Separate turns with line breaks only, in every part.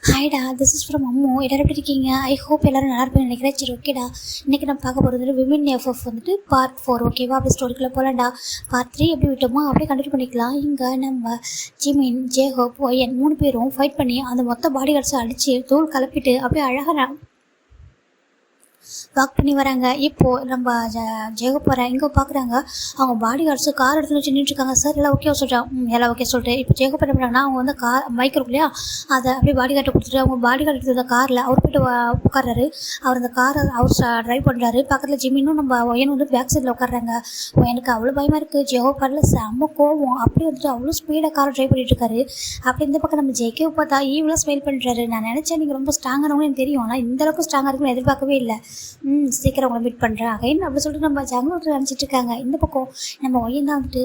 ஹாய்டா, this is from Ammu. எல்லாரும் எப்படி இருக்கீங்க? ஐ ஹோப் எல்லாரும் நல்லா இருப்பேன்னு நினைக்கிறேன். சரி, ஓகேடா. இன்றைக்கி நம்ம பார்க்க போகிறது விமன் எஃப்எஃப் வந்துட்டு பார்ட் 4. ஓகேவா? அப்படி ஸ்டோரிக்குள்ளே போகலாம்டா. பார்ட் 3 எப்படி விட்டோமோ அப்படியே கண்டினியூ பண்ணிக்கலாம். இங்கே நம்ம ஜிமின், ஜே ஹோப், ஒயன் 3 பேரும் ஃபைட் பண்ணி அந்த மொத்த பாடி கார்ட்ஸை அடித்து தூள் கலப்பிட்டு அப்படியே அழகாக வாக் பண்ணி வராங்க. இப்போது நம்ம ஜெக போகிறேன் இங்கே பார்க்குறாங்க. அவங்க பாடி கார்ட்ஸு கார் இடத்துல வச்சு நின்றுருக்காங்க. சார் எல்லாம் ஓகே சொல்கிறாங்க. எல்லாம் ஓகே சொல்லிட்டு இப்போ ஜெக பண்ண போகிறாங்கன்னா அவங்க வந்து பைக் இருக்கும் இல்லையா, அதை அப்படியே பாடி கார்ட்டை கொடுத்துட்டு அவங்க பாடி கார்டு எடுத்த காரில் அவர் போய்ட்டு உட்கார்றாரு. அவர் அந்த காரை அவர் ட்ரைவ் பண்ணுறாரு. பக்கத்தில் ஜிமினும் நம்ம ஒயன் வந்து பேக் சைடில் உட்காடுறாங்க. எனக்கு அவ்வளோ பயமாக இருக்குது. ஜெகோ காரில் செம்ம கோவம். அப்படியே வந்துட்டு அவ்வளோ ஸ்பீடாக காரை ட்ரைவ் பண்ணிட்டு இருக்காரு. அப்படி இந்த பக்கம் நம்ம ஜெகேவை பார்த்தா ஈவலாக ஸ்மைல் பண்ணுறாரு. நான் நினச்சேன் நீங்கள் ரொம்ப ஸ்ட்ராங்கானவங்க எனக்கு தெரியும், ஆனால் இந்தளவுக்கு ஸ்ட்ராங்காக இருக்குன்னு எதிர்பார்க்கவே இல்லை. சீக்கிரம் உங்களை மீட் பண்ணுறேன் அகைன் அப்படி சொல்லிட்டு நம்ம ஜங்களூர் நினச்சிட்டு இருக்காங்க. இந்த பக்கம் நம்ம ஒய்யன் தான் வந்துட்டு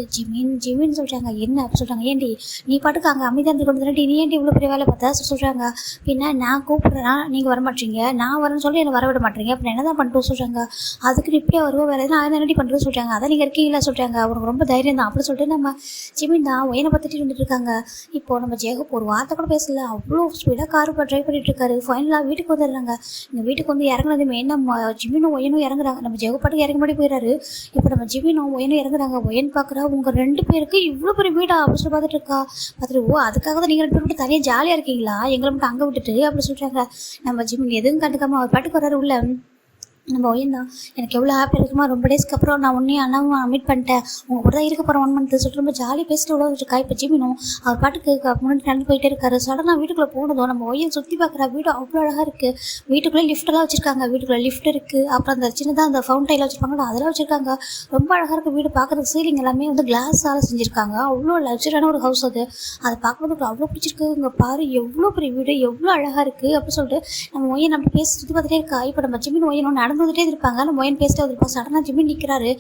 ஜிமின் சொல்கிறாங்க. என்ன அப்படி சொல்கிறாங்க, ஏன்டி நீ பாட்டுக்கு அங்கே அமைதியாக இருந்து கொண்டு வந்துட்டு நீ ஏன்டி இவ்வளோ பெரிய வேலை பார்த்தா சொல்கிறாங்க. பின்ன நான் கூப்பிட்றேன்னா நீங்கள் வர மாட்டீங்க, நான் வரேன்னு சொல்லி என்னை வரவிட மாட்டீங்க, அப்புறம் என்ன தான் பண்ணிட்டு சொல்கிறாங்க. அதுக்கு இப்படியே வருவோம் வேறு எதுவும் என்னடி பண்ணுறது சொல்கிறாங்க. அதான் நீங்கள் இருக்கீங்களா சொல்கிறாங்க. அவருக்கு ரொம்ப தைரியம் தான் அப்படி சொல்லிட்டு நம்ம ஜிமின் தான் ஒய்யனை பார்த்துட்டு வந்துட்டு இருக்காங்க. இப்போது நம்ம ஜெகப் ஒரு வார்த்தை கூட பேசல, அவ்வளோ ஸ்பீடாக கார் ட்ரைவ் பண்ணிட்டு இருக்காரு. ஃபைனலாக வீட்டுக்கு வந்துடுறாங்க. இந்த வீட்டுக்கு வந்து இறங்குனதுமே நம்ம ஜிமினும் ஒயனும் இறங்குறாங்க. நம்ம ஜெகப்பாட்டுக்கு இறங்க மாட்டி போயிடறாரு. இப்போ நம்ம ஜிமினும் ஒயனும் இறங்குறாங்க. ஒயன் பார்க்குறா, உங்கள் 2 பேருக்கு இவ்வளோ பெரிய வீடா அப்படி சொல்லி பார்த்துட்டு இருக்கா. பார்த்துட்டு ஓ அதுக்காக தான் நீங்கள் 2 பேர் மட்டும் தனியாக ஜாலியாக இருக்கீங்களா, எங்களை மட்டும் அங்கே விட்டுட்டு அப்படி சொல்கிறாங்க. நம்ம ஜிமின் எதுவும் கண்டுக்காமல் அவர் பாட்டுக்கு வர்றாரு உள்ள. நம்ம ஒயன் தான் எனக்கு எவ்வளோ ஹாப்பியாக இருக்குமா, ரொம்ப டேஸ்க்கு அப்புறம் நான் உன்னையும் அண்ணாவும் மீட் பண்ணிட்டேன், உங்கள் கூட தான் இருக்க போகிறேன் 1 மந்த் சொல்லிட்டு ரொம்ப ஜாலியாக பேசிட்டு உள்ள இருக்கா. இப்போ ஜிமினும் அவர் பாட்டுக்கு முன்னாடி நடந்து போயிட்டே இருக்காரு. சடனாக வீட்டுக்குள்ளே போனதும் நம்ம ஒயன் சுற்றி பார்க்குற வீடு அவ்வளோ அழகாக இருக்குது. வீட்டுக்குள்ளே லிஃப்டெல்லாம் வச்சுருக்காங்க. வீட்டுக்குள்ளே லிஃப்ட் இருக்குது. அப்புறம் அந்த சின்னதாக அந்த ஃபவுண்டைனில் வச்சுருப்பாங்களோ அதெல்லாம் வச்சுருக்காங்க. ரொம்ப அழகாக இருக்குது வீடு பார்க்குறதுக்கு. சீலிங் எல்லாமே வந்து கிளாஸால் செஞ்சுருக்காங்க. அவ்வளோ லக்ஸரியான ஒரு ஹவுஸ் அது. அதை பார்க்கும்போது அவ்வளோ பிடிச்சிருக்கு. இங்கே பாரு எவ்வளோ பெரிய வீடு, எவ்வளோ அழகாக இருக்குது அப்படி சொல்லிட்டு நம்ம ஒயன் நம்ம பேசி சுற்றி பார்த்துட்டே இருக்கா. இப்போ நம்ம ஜிமின் ஒயனும் நடந்து வந்துட்டே இருப்பாங்க. நம்ம ஒயன் பேசிட்டே வந்துருப்போம். சடனாக ஜிமின் நிற்கிறாரு.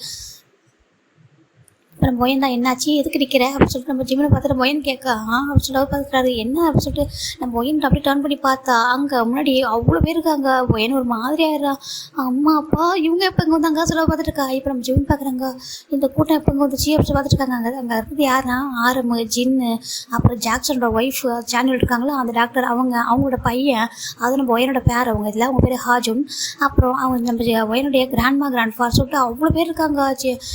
இப்போ நம்ம ஒயன் தான் என்னாச்சு எதுக்கு நிற்கிற அப்படின்னு சொல்லிட்டு நம்ம ஜிமினை பார்த்துட்டு ஒயன் கேட்க அப்படின்னு சொல்லி அவர் பார்த்துக்கிறாரு. என்ன அப்படின்னு சொல்லிட்டு நம்ம ஒயன் அப்படியே டர்ன் பண்ணி பார்த்தா அங்கே முன்னாடி அவ்வளோ பேர் இருக்காங்க. ஒயன் ஒரு மாதிரி ஆயிடுறா. அம்மா அப்பா இவங்க எப்போ இங்கே வந்தாங்க சொல்ல பார்த்துட்டு இருக்கா. இப்போ நம்ம ஜிமின் பார்க்குறாங்க. இந்த கூட்டம் எப்போ இங்கே வந்துச்சு அப்படின்னு பார்த்துட்டு இருக்காங்க. அங்கே இருக்குது யாருன்னா ஆரம், ஜின்னு, அப்புறம் ஜாக்சனோட ஒய்ஃப் சேனல் இருக்காங்களா அந்த டாக்டர், அவங்களோட பையன், அது நம்ம ஒயனோட பேர். அவங்க இதில் அவங்க பேர் ஹாஜுன். அப்புறம் அவங்க நம்ம ஒயனுடைய கிராண்ட் ஃபார் சொல்லிட்டு அவ்வளோ பேர் இருக்காங்க.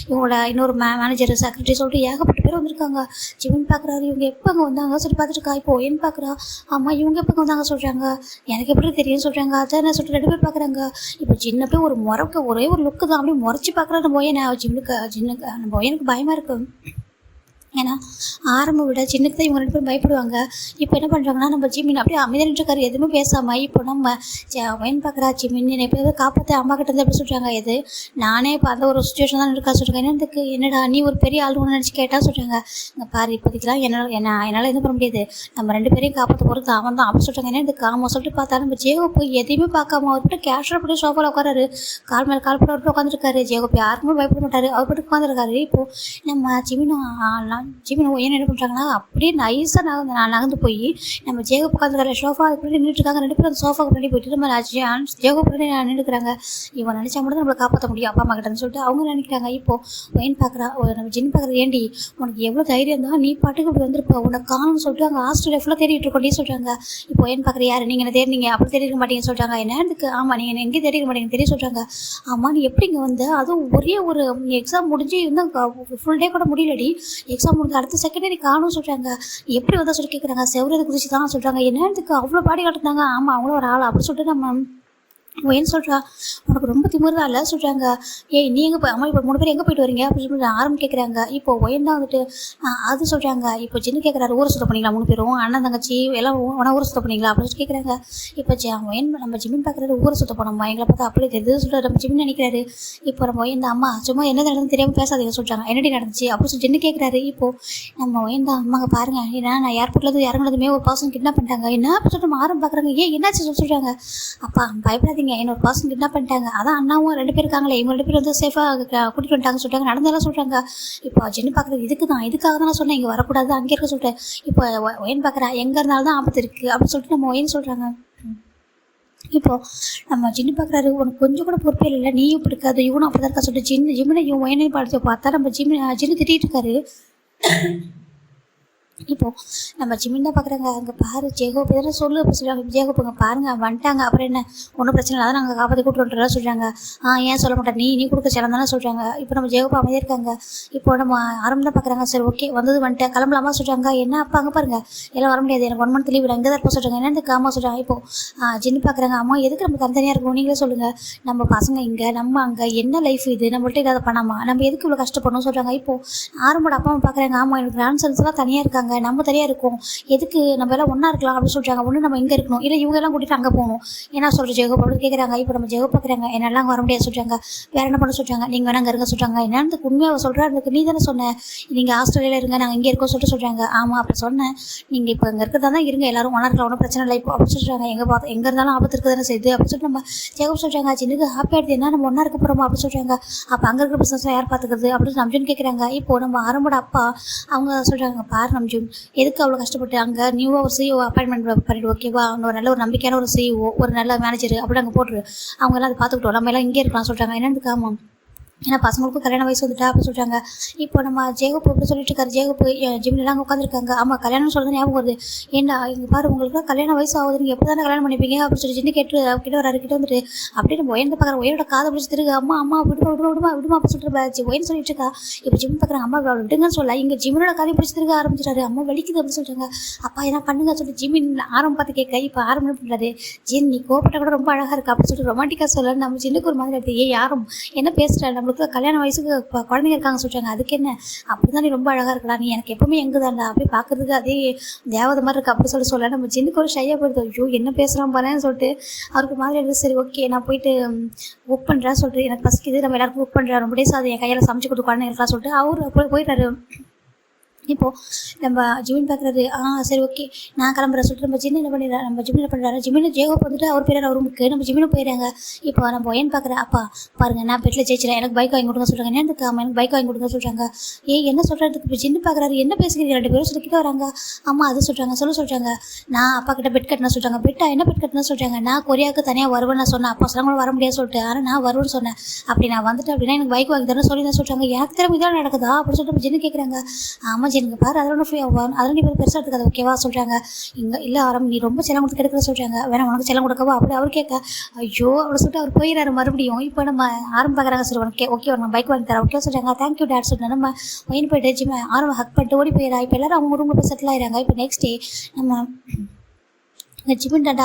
இவங்களோட இன்னொரு மேனேஜர், செக்ரட்டரி சொல்லிட்டு ஏகப்பட்ட பேர் வந்திருக்காங்க. ஜிமின் பார்க்குறாரு. இவங்க எப்போ அங்கே வந்தாங்க சொல்லி பார்த்துட்டு இருக்கா. இப்போ ஒயன் பார்க்குறா. ஆமா இவங்க எப்போ வந்தாங்க சொல்கிறாங்க. எனக்கு எப்படி தெரியும் சொல்கிறாங்க. அதான் நான் சொல்லிட்டு 2 பேர் பார்க்குறாங்க. இப்போ சின்ன போய் ஒரு முறைக்க ஒரே ஒரு லுக்கு தான் அப்படியே முறைச்சி பார்க்குறா நம்ம ஒயனை. ஜின்னுக்கு நம்ம ஒயனுக்கு பயமாக இருக்கும். ஏன்னா ஆரம்ப விட சின்னக்கு தான் இவங்க 2 பேரும் பயப்படுவாங்க. இப்போ என்ன பண்ணுறாங்கன்னா நம்ம ஜிமின் அப்படியே அமைதியாக இருக்காரு எதுவுமே பேசாமல். இப்போ நம்ம ஒயன் பார்க்குறா. ஜிமின் என்னை எப்படியாவது காப்பாற்ற அம்மா கிட்ட இருந்து எப்படி சொல்கிறாங்க. எது நானே இப்போ அந்த ஒரு சுச்சுவேஷன் தான் இருக்கா சொல்கிறாங்க. என்னதுக்கு என்னடா நீ ஒரு பெரிய ஆள் ஒன்று நினச்சி கேட்டால் சொல்கிறாங்க. இங்கே பாரு இப்போதைக்கெல்லாம் என்னால் எதுவும் பண்ண முடியாது, நம்ம 2 பேரையும் காப்பாற்ற போகிறது அவன் தான் அப்படி சொல்கிறாங்க. என்ன இதுக்கு ஆமாம் சொல்லிட்டு பார்த்தா நம்ம ஜேகோ போய் எதையுமே பார்க்காம அவர்கிட்ட கேஷுவலாக போய் சோஃபாவில் உட்காராரு. கால் மேலே கால் போட்டு அவர்கிட்ட உட்காந்துருக்காரு. ஜேகோ யாருக்குமே பயப்பட மாட்டார். அவர் போட்டு உட்காந்துருக்காரு. இப்போது நம்ம ஜிமின் ஒயன் என்ன பண்ணுறாங்கன்னா அப்படியே நைஸாக நகர்ந்து போய் நம்ம ஜேகப் உட்காந்துருக்காரு சோஃபா அது பின்னாடி நின்றுட்டுருக்காங்க. 2 பேரும் அந்த சோஃபாக்கு பின்னாடி போயிட்டு நம்ம ஜேகப் பின்னாடி நின்றுக்கிறாங்க. இவன் நினச்சா மட்டும் நம்மளை காப்பாற்ற முடியும் அப்பா அம்மா கிட்டன்னு சொல்லிட்டு அவங்க நினைக்கிறாங்க. இப்போது ஒயன் பார்க்குறா. நம்ம ஜின் பார்க்குறது ஏண்டி உனக்கு எவ்வளோ தைரியம் இருந்தால் நீ பாட்டுக்கு இப்படி வந்துருப்ப, உனக்கு காணும்னு சொல்லிட்டு அங்கே ஹாஸ்டல் ஃபுல்லாக தேடிட்டு இருக்கோண்டே சொல்கிறாங்க. இப்போ ஒயன் பார்க்குற யார் நீங்கள் என்ன தேடினீங்க அப்படி தேடிக்க மாட்டீங்கன்னு சொல்கிறாங்க. என்னதுக்கு ஆமாம் நீங்கள் எங்கேயும் தேடிக்க மாட்டீங்கன்னு தெரிய சொல்கிறாங்க. ஆமாம் நீ எப்படி இங்கே வந்து அதுவும் ஒரே ஒரு எக்ஸாம் முடிஞ்சு இன்னும் ஃபுல் டே கூட முடியலடி, எக்ஸாம் முடிஞ்சு அடுத்த செகண்டே நீ காணும் சொல்கிறாங்க. எப்படி வந்தால் சொல்லி கேட்குறாங்க. செவரது குதிச்சு தான் சொல்கிறாங்க. என்னதுக்கு அவ்வளோ பாடி காட்டுறாங்க. ஆமாம் அவங்களும் ஒரு ஆள் அப்படி சொல்லிட்டு நம்ம ஒயன் சொல்கிறா. உனக்கு ரொம்ப திமிர்தா இல்லை சொல்கிறாங்க. ஏய் நீ எங்கே போய் அம்மா இப்போ 3 பேர் எங்கே போயிட்டு வரீங்க அப்படின்னு சொல்லிட்டு ஆரம்பி கேட்குறாங்க. இப்போ ஒயன் தான் வந்துட்டு அது சொல்கிறாங்க. இப்போ சின்ன கேட்குறாரு ஊரை சுத்த பண்ணிங்களா 3 பேரும் அண்ணன் தங்கச்சி எல்லாம் உன ஊரை சுத்த பண்ணிங்களா அப்படின்னு சொல்லி கேட்குறாங்க. இப்போ ஒயன் நம்ம ஜிமின் பார்க்குறாரு. ஊரை சுத்த போனோம்மா எங்களை பார்த்தா அப்படியே தெரியுது சொல்கிறார். நம்ம ஜிமின் நினைக்கிறாரு. இப்போ நம்ம ஒயன் தான் அம்மா சும்மா என்ன நடந்து தெரியாமல் பேசாதீங்க சொல்கிறாங்க. என்னடி நடந்துச்சு அப்படின்னு சொல்லி சின்ன கேட்குறாரு. இப்போது நம்ம ஒயன் தான் அம்மாங்க பாருங்கள் ஏன்னா நான் ஏர்போர்ட்லேருந்து இறங்குனதுமே ஒரு பர்சன் கிட்னாப் பண்ணிட்டாங்க. என்ன அப்படின்னு சொல்லிட்டு ஆரம்பி பார்க்குறாங்க. ஏன் என்னாச்சு சொல்கிறாங்க. அப்பா பயப்படாதீங்க இன்னொரு பர்சன் கிட்னாப் பண்ணிட்டாங்க, அதான் அண்ணாவும் 2 பேர் இருக்காங்களே இவங்க 2 பேர் வந்து சேஃபாக கூட்டிகிட்டு வந்துட்டாங்க சொல்லிட்டாங்க. நடந்தெல்லாம் சொல்கிறாங்க. இப்போ ஜின்னு பார்க்குறது இதுக்காக தான் நான் சொன்னேன் இங்கே வரக்கூடாது அங்கே இருக்க சொல்லிட்டேன். இப்போ ஒயன் பார்க்குறா எங்கே இருந்தாலும் தான் ஆபத்து இருக்குது அப்படின்னு சொல்லிட்டு நம்ம ஒயன் சொல்கிறாங்க. இப்போது நம்ம ஜின்னு பார்க்குறாரு. உனக்கு கொஞ்சம் கூட பொறுப்பே இல்லை, நீயும் இப்படி இருக்காது இவனும் அப்படி தான் இருக்கா சொல்லிட்டு ஜிம்மினை இவன் ஒயனையும் பார்த்தா நம்ம ஜின்னு திட்டிகிட்டு இருக்காரு. இப்போது நம்ம ஜிமின் தான் பார்க்குறாங்க. அங்கே பாரு ஜெயகோப் எதனா சொல்லு அப்படி சொல்லுவாங்க. ஜெயகோப்புங்க பாருங்க வந்துட்டாங்க, அப்புறம் என்ன ஒன்றும் பிரச்சனை இல்லை, அதான் நாங்கள் காப்பாற்றி கூட்டுறோன்றதா சொல்கிறாங்க. ஏன் சொல்ல மாட்டேன், நீ கொடுக்க செலம் தானே சொல்கிறாங்க. இப்போ நம்ம ஜெயகோப் அமைதியாக இருக்காங்க. இப்போ நம்ம ஆரம்பம் தான் பார்க்குறாங்க. சரி ஓகே வந்தது வந்துட்டேன் கிளம்பலாமா சொல்கிறாங்க. என்ன அப்பா அங்கே பாருங்க எல்லாம் வர முடியாது, எனக்கு 1 மந்த் லீவ் இங்கே தான் இருப்ப சொல்கிறாங்க. என்னன்னு காமா சொல்கிறாங்க. இப்போது ஜின்னு பார்க்குறாங்க. அம்மா எதுக்கு நம்ம தனித்தனியாக இருக்கணும், நீங்களே சொல்லுங்கள். நம்ம பசங்க இங்கே நம்ம அங்கே என்ன லைஃப் இது, நம்மள்ட்ட இல்லாத பண்ணாமா நம்ம எதுக்கு இவ்வளோ கஷ்டப்படணும் சொல்கிறாங்க. இப்போது ஆரம்போட அப்பா அம்மா பார்க்குறாங்க. ஆமாம் எனக்கு கிராண்ட் சன்ஸ்லாம் தனியாக இருக்காங்க, நம்ம தனியாக இருக்கும், எதுக்கு நம்ம எல்லாம் ஒன்றா இருக்கலாம் அப்படின்னு சொல்கிறாங்க. ஒன்று நம்ம இங்கே இருக்கணும், இல்லை இவங்க எல்லாம் கூட்டிகிட்டு அங்கே போகணும். என்ன சொல்கிற ஜெயகோப் அப்படின்னு கேட்குறாங்க. இப்போ நம்ம ஜெயகோப் பார்க்குறாங்க. என்னெல்லாம் வர முடியாது சொல்கிறாங்க. வேறு என்ன பண்ண சொல்கிறாங்க. நீங்கள் வேணா அங்கே இருங்க சொல்கிறாங்க. என்னன்னு உண்மையாக சொல்கிறாருக்கு. நீ தானே சொன்னேன் நீங்கள் ஆஸ்திரேலியாவில் இருங்க நாங்கள் இங்கே இருக்கோம் சொல்கிறாங்க. ஆமாம் அப்படி சொன்னேன், நீங்கள் இப்போ இங்கே இருக்கிறதா தான் இருங்க, எல்லாரும் ஒன்றா இருக்கலாம், ஒன்றும் பிரச்சனை இல்லை இப்போ அப்படின்னு சொல்கிறாங்க. எங்கே இருந்தாலும் ஆபத்து இருக்குது தானே செய்யுது அப்படின்னு சொல்லிட்டு நம்ம ஜெயகோப் சொல்கிறாங்க. சின்னுக்கு ஹாப்பியாக இருக்குது, என்ன நம்ம ஒன்றா இருக்க போகிறோமா அப்படின்னு சொல்கிறாங்க. அப்போ அங்கே இருக்கிற பிஸ்னஸ்லாம் யார் பார்த்துக்கிறது அப்படின்னு நம்ஜூன் கேட்குறாங்க. இப்போது நம்ம ஆரம்போட அப்பா அவங்க சொல்கிறாங்க. பாரு நம்ஜூன் எதுக்கு அவ்வளோ கஷ்டப்பட்டு அங்கே நியூவாக ஒரு சிஇஓ அப்பாயின்மெண்ட் பண்ணிட்டு ஓகேவா, அவங்க ஒரு நல்ல ஒரு நம்பிக்கையான ஒரு சிஇஓ ஒரு நல்ல மேனேஜர் அப்படி அங்கே போட்டுரு, அவங்க எல்லாம் அதை பார்த்துக்கிட்டோம், நம்ம எல்லாம் இங்கே இருக்கலாம் சொல்கிறாங்க. என்னன்னு காமம் ஏன்னா பசங்களுக்கும் கல்யாண வயசு வந்துட்டா அப்படி சொல்கிறாங்க. இப்போ நம்ம ஜெயகோப் எப்படி சொல்லிட்டு இருக்காரு. ஜெயகோப் ஜிம்லாம் அங்கே உட்காந்துருக்காங்க. ஆமாம் கல்யாணம் சொல்கிறது ஞாபகம் வருது. ஏண்டா இங்கே பாரு உங்களுக்கு கல்யாண வயசு ஆகுது, நீங்கள் எப்போ தானே கல்யாணம் பண்ணிப்பீங்க அப்படின்னு சொல்லி ஜின்னு கிட்ட வராரு. கிட்ட வந்துட்டு அப்படியே நம்ம ஒயர்ந்து பார்க்குற ஒயரோட காதை பிடிச்சி திருகு. அம்மா அம்மா விடுமா அப்படி சொல்லிட்டு ஒயர்னு சொல்லிட்டு இருக்கா. இப்போ ஜிம் பார்க்குறாங்க. அம்மா விடுங்கன்னு சொல்ல இங்கே ஜிம்னோட காதை பிடிச்சி திருக ஆரம்பிச்சிட்டாரு. அம்மா வலிக்குது அப்படின்னு சொல்கிறாங்க. அப்பா என்ன பண்ணுங்க சொல்லிட்டு ஜிமின் ஆரம்பம் பார்த்து கேட்க. இப்போ ஆரம்பம் என்ன பண்ணுறாரு. ஜின் நீ கோப்பட்ட கூட ரொம்ப அழகாக இருக்கா அப்படின்னு சொல்லிட்டு ரொமான்டிக்காக சொல்ல. நம்ம ஜின்னுக்கு ஒரு மாதிரி எடுத்து யாரும் என்ன பேசுகிறாரு, நம்மளுக்கு கல்யாண வயசுக்கு குழந்தைங்க இருக்காங்க சொல்கிறாங்க. அதுக்கு என்ன அப்படி தான் நீ ரொம்ப அழகாக இருக்கலாம், நீ எனக்கு எப்பவுமே எங்கே தான்டா அப்படி பார்க்குறதுக்கு அதே தேவதை மாதிரி இருக்கு அப்படி சொல்ல நம்ம ஜின்னுக்கு ஒரு ஷையாக போயிடுது. ஐயோ என்ன பேசுகிறான் பாருன்னு சொல்லிட்டு அவருக்கு மாதிரி எடுத்து சரி ஓகே நான் போயிட்டு புக் பண்ணுறேன் சொல்லிட்டு எனக்கு பசிக்குது நம்ம எல்லாருக்கும் புக் பண்ணுறேன் ரொம்ப டேஸ் அது என் கையில் சமைச்சு கொடுத்து குழந்தைங்களுக்குலாம் சொல்லிட்டு அவர் போயிட்டாரு. இப்போது நம்ம ஜிமின் பார்க்குறது. சரி ஓகே நான் கிளம்புறேன் சொல்லிட்டு நம்ம ஜின்னு என்ன பண்ணிடுறா. நம்ம ஜிமின் என்ன பண்ணுறாரு. ஜிமின் ஜெயகோப் வந்துட்டு அவர் பேர் அவர் ரூமுக்கு நம்ம ஜிமினும் போயிடுறாங்க. இப்போ நம்ம ஒயன் பார்க்குறேன். அப்பா பாருங்கள் நான் பெட்டில் ஜெயிச்சிடறேன், எனக்கு பைக் வாங்கி கொடுங்க சொல்கிறாங்க. என்ன இருக்காமல் எனக்கு பைக் வாங்கி கொடுங்க சொல்கிறாங்க. என்ன சொல்கிறதுக்கு இப்போ ஜின்னு பார்க்குறாரு. என்ன பேசுகிறீங்க 2 பேரும் சொல்லிக்கிட்டே வராங்க. அம்மா அது சொல்கிறாங்க சொல்கிறாங்க. நான் அப்பா கிட்ட பெட் கட்டினா சொல்கிறாங்க. பெட்டா என்ன பெட் கட்டினா சொல்கிறாங்க. நான் கொரியாவுக்கு தனியாக வருவேன் நான் சொன்னேன். அப்பா சொன்னாங்க வர முடியாது சொல்லிட்டு. ஆனால் நான் வருவேன்னு சொன்னேன். அப்படி நான் வந்துட்டு அப்படின்னா எனக்கு பைக் வாங்கி தரேன்னு சொல்லி தான் சொல்கிறாங்க. எனக்கு திறமை இதெல்லாம் நடக்குதா அப்படின்னு சொல்லிட்டு ஜின்னு கேட்குறாங்க. ஆமாம் ஜின்னுக்கு பாரு அதெல்லாம் அதெல்லாம் நீ பெருசாக எடுத்துக்காது ஓகேவா சொல்கிறாங்க. இங்கே இல்லை ஆரம்பம் நீ ரொம்ப செல்லம் கொடுத்து கிடைக்கிற சொல்கிறாங்க. வேணா உனக்கு செல்லம் கொடுக்கவா அப்படி அவர் கேட்க. ஐயோ அப்படி சொல்லிட்டு அவர் போயிடுறாரு மறுபடியும். இப்போ நம்ம ஆரம்பம் பார்க்குறாங்க. சரி உனக்கு ஓகே நம்ம பைக் வாங்கி தரேன் ஓகே சொல்கிறாங்க. தேங்க்யூ டேட் சொல்லிட்டு நம்ம ஒயின் போயிட்டு ஜிம் ஆரம்பம் ஹக் பண்ணிட்டு ஓடி போயிடா. இப்போ எல்லாரும் அவங்க ரூமில் போய் செட்டில் ஆயிடுறாங்க. இப்போ நெக்ஸ்ட் டே நம்ம இந்த ஜிமின் டாட்டா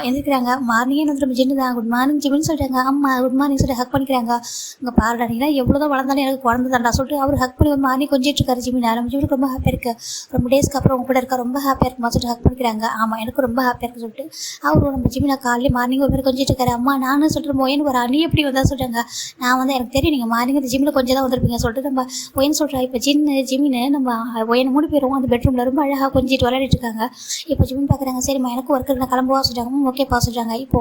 எந்திரிக்கிறாங்க. மார்னிங்கே வந்து நம்ம ஜின்னு தான் குட் மார்னிங் ஜிமின்னு சொல்கிறாங்க. அம்மா குட் மார்னிங் சொல்லிட்டு ஹக் பண்ணிக்கிறாங்க. இங்கே பாருடா நீங்களா எவ்வளோ தான் வளர்ந்தாலும் எனக்கு குழந்தை தாண்டா சொல்லிட்டு அவர் ஹக் பண்ணி மார்னிங் கொஞ்சிட்டு இருக்காரு. ஜிமின் நம்ம ஜிமினுக்கு ரொம்ப ஹாப்பியாக இருக்குது, ரொம்ப டேஸ்க்கு அப்புறம் உங்க கூட இருக்கா ரொம்ப ஹாப்பியாக இருக்குமா சொல்லிட்டு ஹக் பண்ணிக்கிறாங்க. ஆமாம் எனக்கு ரொம்ப ஹாப்பியாக இருக்குது சொல்லிட்டு அவரும் நம்ம ஜிமினை காலையில் மார்னிங் ஒரு மாதிரி கொஞ்சிட்டு இருக்காரு. அம்மா நானும் சொல்லிட்டு மொயன் வரா நீ எப்படி வந்தா சொல்கிறாங்க. நான் வந்து எனக்கு தெரியும் நீங்கள் மார்னிங் அந்த ஜிம்மில் கொஞ்சம் தான் வந்திருப்பீங்க சொல்லிட்டு நம்ம ஒயன் சொல்கிறா. இப்போ ஜிமின்னு நம்ம ஒயனை மூடி போயிடுவோம். அந்த பெட்ரூமில் ரொம்ப அழகாக கொஞ்சிட்டு விளையாடிட்டு இருக்காங்க. இப்போ ஜிமின் பார்க்குறாங்க. சரிம்மா எனக்கு ஒர்க்கு நான் கிளம்புவா சொல்கிறாங்க. ஓகேப்பா சொல்கிறாங்க. இப்போ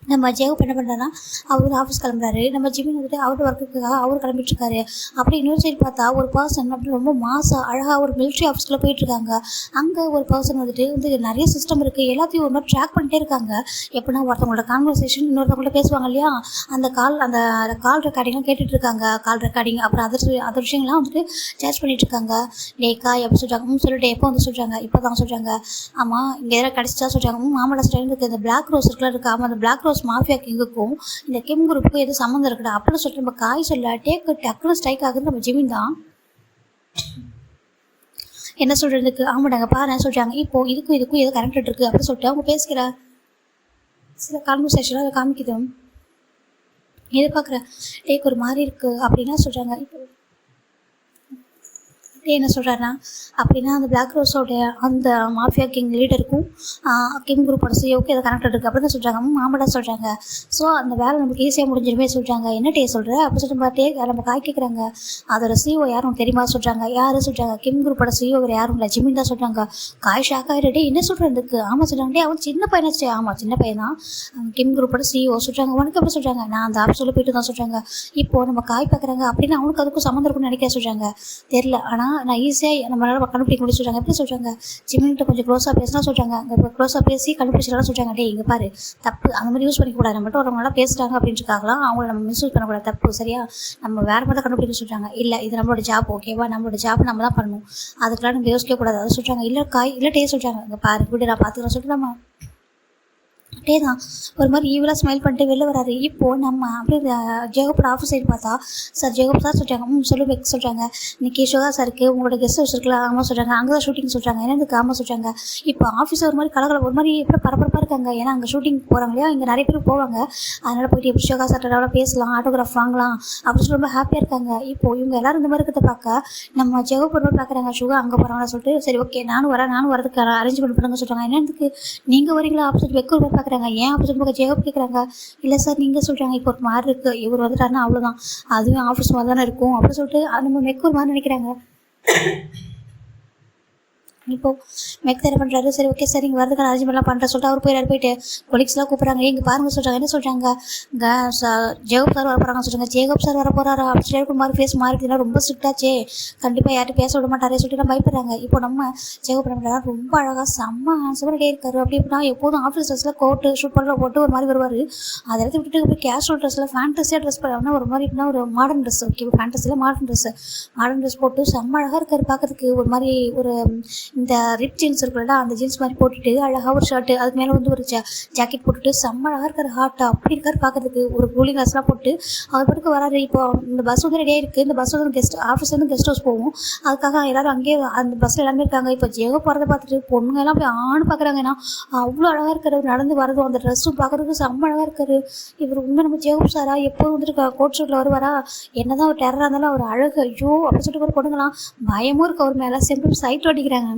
நம்ம ஜெயகோப் என்ன பண்ணுறாருன்னா அவர் ஆஃபீஸ் கிளம்புறாரு. நம்ம ஜிமின் வந்துட்டு அவரோட ஒர்க்குக்காக அவர் கிளம்பிட்டுருக்காரு. அப்படி இன்னொரு சைடு பார்த்தா ஒரு பர்சன் அப்படி ரொம்ப மாசாக அழகாக ஒரு மிலிட்ரி ஆஃபீஸ்க்குள்ளே போயிட்டுருக்காங்க. அங்கே ஒரு பர்சன் வந்துட்டு நிறைய சிஸ்டம் இருக்குது, எல்லாத்தையும் ஒரு மாதிரி ட்ராக் பண்ணிட்டே இருக்காங்க. எப்படின்னா ஒருத்தவங்களோட கான்வர்சேஷன் இன்னொருத்தவங்கள்ட்ட பேசுவாங்க இல்லையா, அந்த கால் ரெக்கார்டிங்லாம் கேட்டுட்ருக்காங்க. கால் ரெக்கார்டிங் அப்புறம் அதர் விஷயங்கள்லாம் வந்துட்டு சார்ஜ் பண்ணிகிட்ருக்காங்க. டேக்கா எப்போ சொல்கிறாங்க சொல்லிட்டு எப்போ வந்து சொல்கிறாங்க இப்போ தான் சொல்கிறாங்க. ஆமாம் இங்கே எதாவது கிடச்சிட்டா சொல்கிறாங்க. மாமலா ஸ்டைல் இருக்குது இந்த பிளாக் ரோஸ் இருக்குலாம் இருக்குது. ஆமாம் அந்த பிளாக் ரோஸ் மாஃபியா கிங்குக்கும் இந்த கிம் குரூப்புக்கும் எதுவும் சம்மந்தம் இருக்குடா அப்படின்னு சொல்லிட்டு நம்ம காய் சொல்ல டக்குன்னு ஸ்ட்ரைக் ஆகுது நம்ம ஜிமின் தான். என்ன சொல்கிறதுக்கு ஆமாடாங்க பாரு சொல்கிறாங்க. இப்போது இதுக்கும் எதுவும் கனெக்ட் இருக்குது அப்படின்னு சொல்லிட்டு அவங்க பேசுகிற சில கான்வர்சேஷனாக அதை காமிக்குது. எது பார்க்குற டேக் ஒரு மாதிரி இருக்குது அப்படின்னா சொல்கிறாங்க. இப்போ என்ன சொல்கிறாருன்னா அப்படின்னா அந்த பிளாக் ரோஸோட அந்த மாஃபியா கிங் லீடருக்கும் கிங் குரூப்போட சிஓக்கு எதை கனெக்ட் இருக்குது அப்படின்னு சொல்கிறாங்க. மாமடா சொல்கிறாங்க. ஸோ அந்த வேலை நமக்கு ஈஸியாக முடிஞ்சிருமே சொல்கிறாங்க. என்ன டே சொல்கிற அப்படி சொல்லிட்டு நம்ம காய் கேட்குறாங்க. அதோட சிஓ யாரும் தெரியுமா சொல்கிறாங்க. யார் சொல்கிறாங்க கிம் குரூப்போட சிஓ வேறு யாரும் இல்லை ஜிமின் தான் சொல்கிறாங்க. காய் ஷாக் ஆகிட்டே என்ன சொல்கிறதுக்கு. ஆமாம் சொல்கிறாங்க. அவன் சின்ன பையனாச்சு. ஆமாம் சின்ன பையன் தான் கிம் குரூப்போட சிஓ சொல்கிறாங்க. உனக்கு எப்படி சொல்கிறாங்க. நான் அந்த ஆஃபீஸில் போயிட்டு தான் சொல்கிறாங்க. இப்போது நம்ம காய் பார்க்குறாங்க அப்படின்னா அவனுக்கு அதுக்கும் சம்மந்தம் இருக்குன்னு நினைக்க சொல்கிறாங்க. தெரில ஆனால் நான் ஈஸியாக நம்மளால் கண்டுபிடிக்க முடியும் சொல்கிறாங்க. எப்படி சொல்கிறாங்க, ஜிமின்கிட்ட கொஞ்சம் க்ளோஸாக பேசினா சொல்கிறாங்க, அங்கே க்ளோஸாக பேசி கண்டுபிடிச்சிடலாம் சொல்கிறாங்க. டே இங்கே பாரு தப்பு, அந்த மாதிரி யூஸ் பண்ணிக்கூடாது, நம்மகிட்ட ஒருவங்களாம் பேசுகிறாங்க அப்படின்றக்காகலாம் அவங்கள நம்ம மிஸ்யூஸ் பண்ணக்கூடாது, தப்பு சரியா, நம்ம வேறு மாதிரி தான் கண்டுபிடிக்க சொல்கிறாங்க. இல்லை இது நம்மளோட ஜாப் ஓகேவா, நம்மளோட ஜாப் நம்ம தான் பண்ணணும், அதுக்கெல்லாம் நம்ம யோசிக்க கூடாது அதை சொல்கிறாங்க. இல்லை டே சொல்கிறாங்க, இங்கே பாரு விடு நான் பார்த்துக்கிறேன் சொல்லிட்டு நம்ம அப்படியே தான் ஒரு மாதிரி ஈவலாக ஸ்மைல் பண்ணிட்டு வெளில வராரு. இப்போது நம்ம அப்படியே ஜேகப்போட ஆஃபீஸ் சைடு பார்த்தா, சார் ஜேகப் சார் சொல்கிறாங்க, சொல்லி வைக்க சொல்கிறாங்க, இன்னைக்கு சுகா சாருக்கு உங்களோட கெஸ்ட் ஹவுஸ் இருக்குல்ல, ஆமாம் சொல்கிறாங்க, அங்கே தான் ஷூட்டிங் சொல்கிறாங்க, என்னதுக்கு ஆமாம் சொல்கிறாங்க. இப்போ ஆஃபீஸ் ஒரு மாதிரி கலகல ஒரு மாதிரி எப்படி பரபரப்பாக இருக்காங்க, ஏன்னா அங்கே ஷூட்டிங் போகிறாங்க இல்லையா, இங்கே நிறைய பேர் போவாங்க, அதனால் போயிட்டு எப்படி சுகா சார்ட்ட பேசலாம், ஆட்டோகிராஃப் வாங்கலாம் அப்படின்னு சொல்லி ரொம்ப ஹாப்பியாக இருக்காங்க. இப்போது இவங்க எல்லோரும் இந்த மாதிரி இருக்கிறத பார்க்க நம்ம ஜேகப் ஒரு மாதிரி பார்க்குறாங்க, சுகா அங்கே போகிறாங்கன்னு சொல்லிட்டு, சரி ஓகே நானும் வரதுக்கு அரேஞ்ச்மெண்ட் பண்ணுங்க சொல்கிறாங்க. என்னதுக்கு நீங்கள் வரீங்களா அப்படின்னு சொல்லி வெக்க ஒரு பார்க்குறாங்க. ஏன் அப்படி சொல்லி ஜேகப் கேட்குறாங்க, இல்லை சார் நீங்கள் சொல்கிறாங்க இப்போ ஒரு மாதிரி இருக்குது, இவர் வந்துட்டாருன்னா அவ்வளோதான், அதுவே ஆஃபீஸ் மாதிரி தானே இருக்கும் அப்படின்னு சொல்லிட்டு நம்ம மெக்க ஒரு மாதிரி நினைக்கிறாங்க. இப்போது மெக் என்ன பண்ணுறாரு, சரி ஓகே சார் இங்கே வரதுக்கான அரேஞ்ச்மெண்ட்லாம் பண்ணுற சொல்லிட்டு அவர் போயிட்டு கொலிக்ஸ்லாம் கூப்பிட்றாங்க, இங்கே பாருங்க சொல்கிறாங்க. என்ன சொல்கிறாங்க, ஜேகப் சார் வர போகிறாங்க சொல்கிறாங்க. ஜேகப் சார் வர போகிறாரா அப்படி சொல்லி மாதிரி ஃபேஸ் மாறிடுதுன்னா ரொம்ப ஸ்ட்ரிக்டாச்சே, கண்டிப்பாக யார்ட்டும் பேச விட மாட்டாரே சொல்லிட்டு நான் பயப்படுறாங்க. இப்போ நம்ம ஜேகப் பண்ண பண்ணுறாங்க, ரொம்ப அழகாக செம்ம ஹேண்ட்ஸமாக இருக்காரு. அப்படி இப்படின்னா எப்போதும் ஆஃபீஸ் ட்ரெஸ்ஸில் கோட்டு ஷூட் பண்ணுற போட்டு ஒரு மாதிரி வருவார், அதை எடுத்து விட்டுட்டு போய் கேஷுவல் ட்ரெஸ்ஸில் ஃபேண்டஸியாக ட்ரெஸ் பண்ணால் ஒரு மாதிரி இப்படின்னா ஒரு மாடர்ன் ட்ரெஸ், ஓகே ஃபேண்டஸியில் மாடர்ன் ட்ரெஸ் போட்டு செம்ம அழகாக இருக்காரு பார்க்கறதுக்கு. ஒரு மாதிரி ஒரு இந்த ரிப் ஜீன்ஸ் இருக்குல்ல அந்த ஜீன்ஸ் மாதிரி போட்டுட்டு அழகாக ஒரு ஷர்ட்டு அதுக்கு மேலே வந்து ஒரு ஜாக்கெட் போட்டுட்டு செம்ம அழகாக இருக்காரு, ஹாட்டாக அப்படி இருக்காரு பார்க்கறதுக்கு. ஒரு கூலிங் கிளாஸ்லாம் போட்டு அவர் பாட்டுக்கு வராரு. இப்போ இந்த பஸ் வந்து ரெடியாக இருக்குது, இந்த பஸ் வந்து ஆஃபீஸ் வந்து கெஸ்ட் ஹவுஸ் போகும், அதுக்காக எல்லோரும் அங்கேயே அந்த பஸ்ஸில் எல்லாமே இருக்காங்க. இப்போ ஜேகப் போகிறத பார்த்துட்டு பொண்ணுங்க எல்லாம் போய் ஆண் பார்க்குறாங்க, ஏன்னா அவ்வளோ அழகாக இருக்காரு, நடந்து வரதும் அந்த ட்ரெஸ்ஸும் பார்க்குறதுக்கு செம்ம அழகாக இருக்காரு. இவர் உண்மை நம்ம ஜேகப் சாரா எப்போது வந்துட்டு கோட் ஷூட்டில் வருவாரா, என்ன தான் ஒரு டெரராக இருந்தாலும் அவர் அழகு ஐயோ அப்படின்னு சொல்லிட்டு ஒரு பொண்ணுங்களாம் பயமும் இருக்கு அவர் மேலே, செம்பு சைட் ஓட்டிக்கிறாங்க.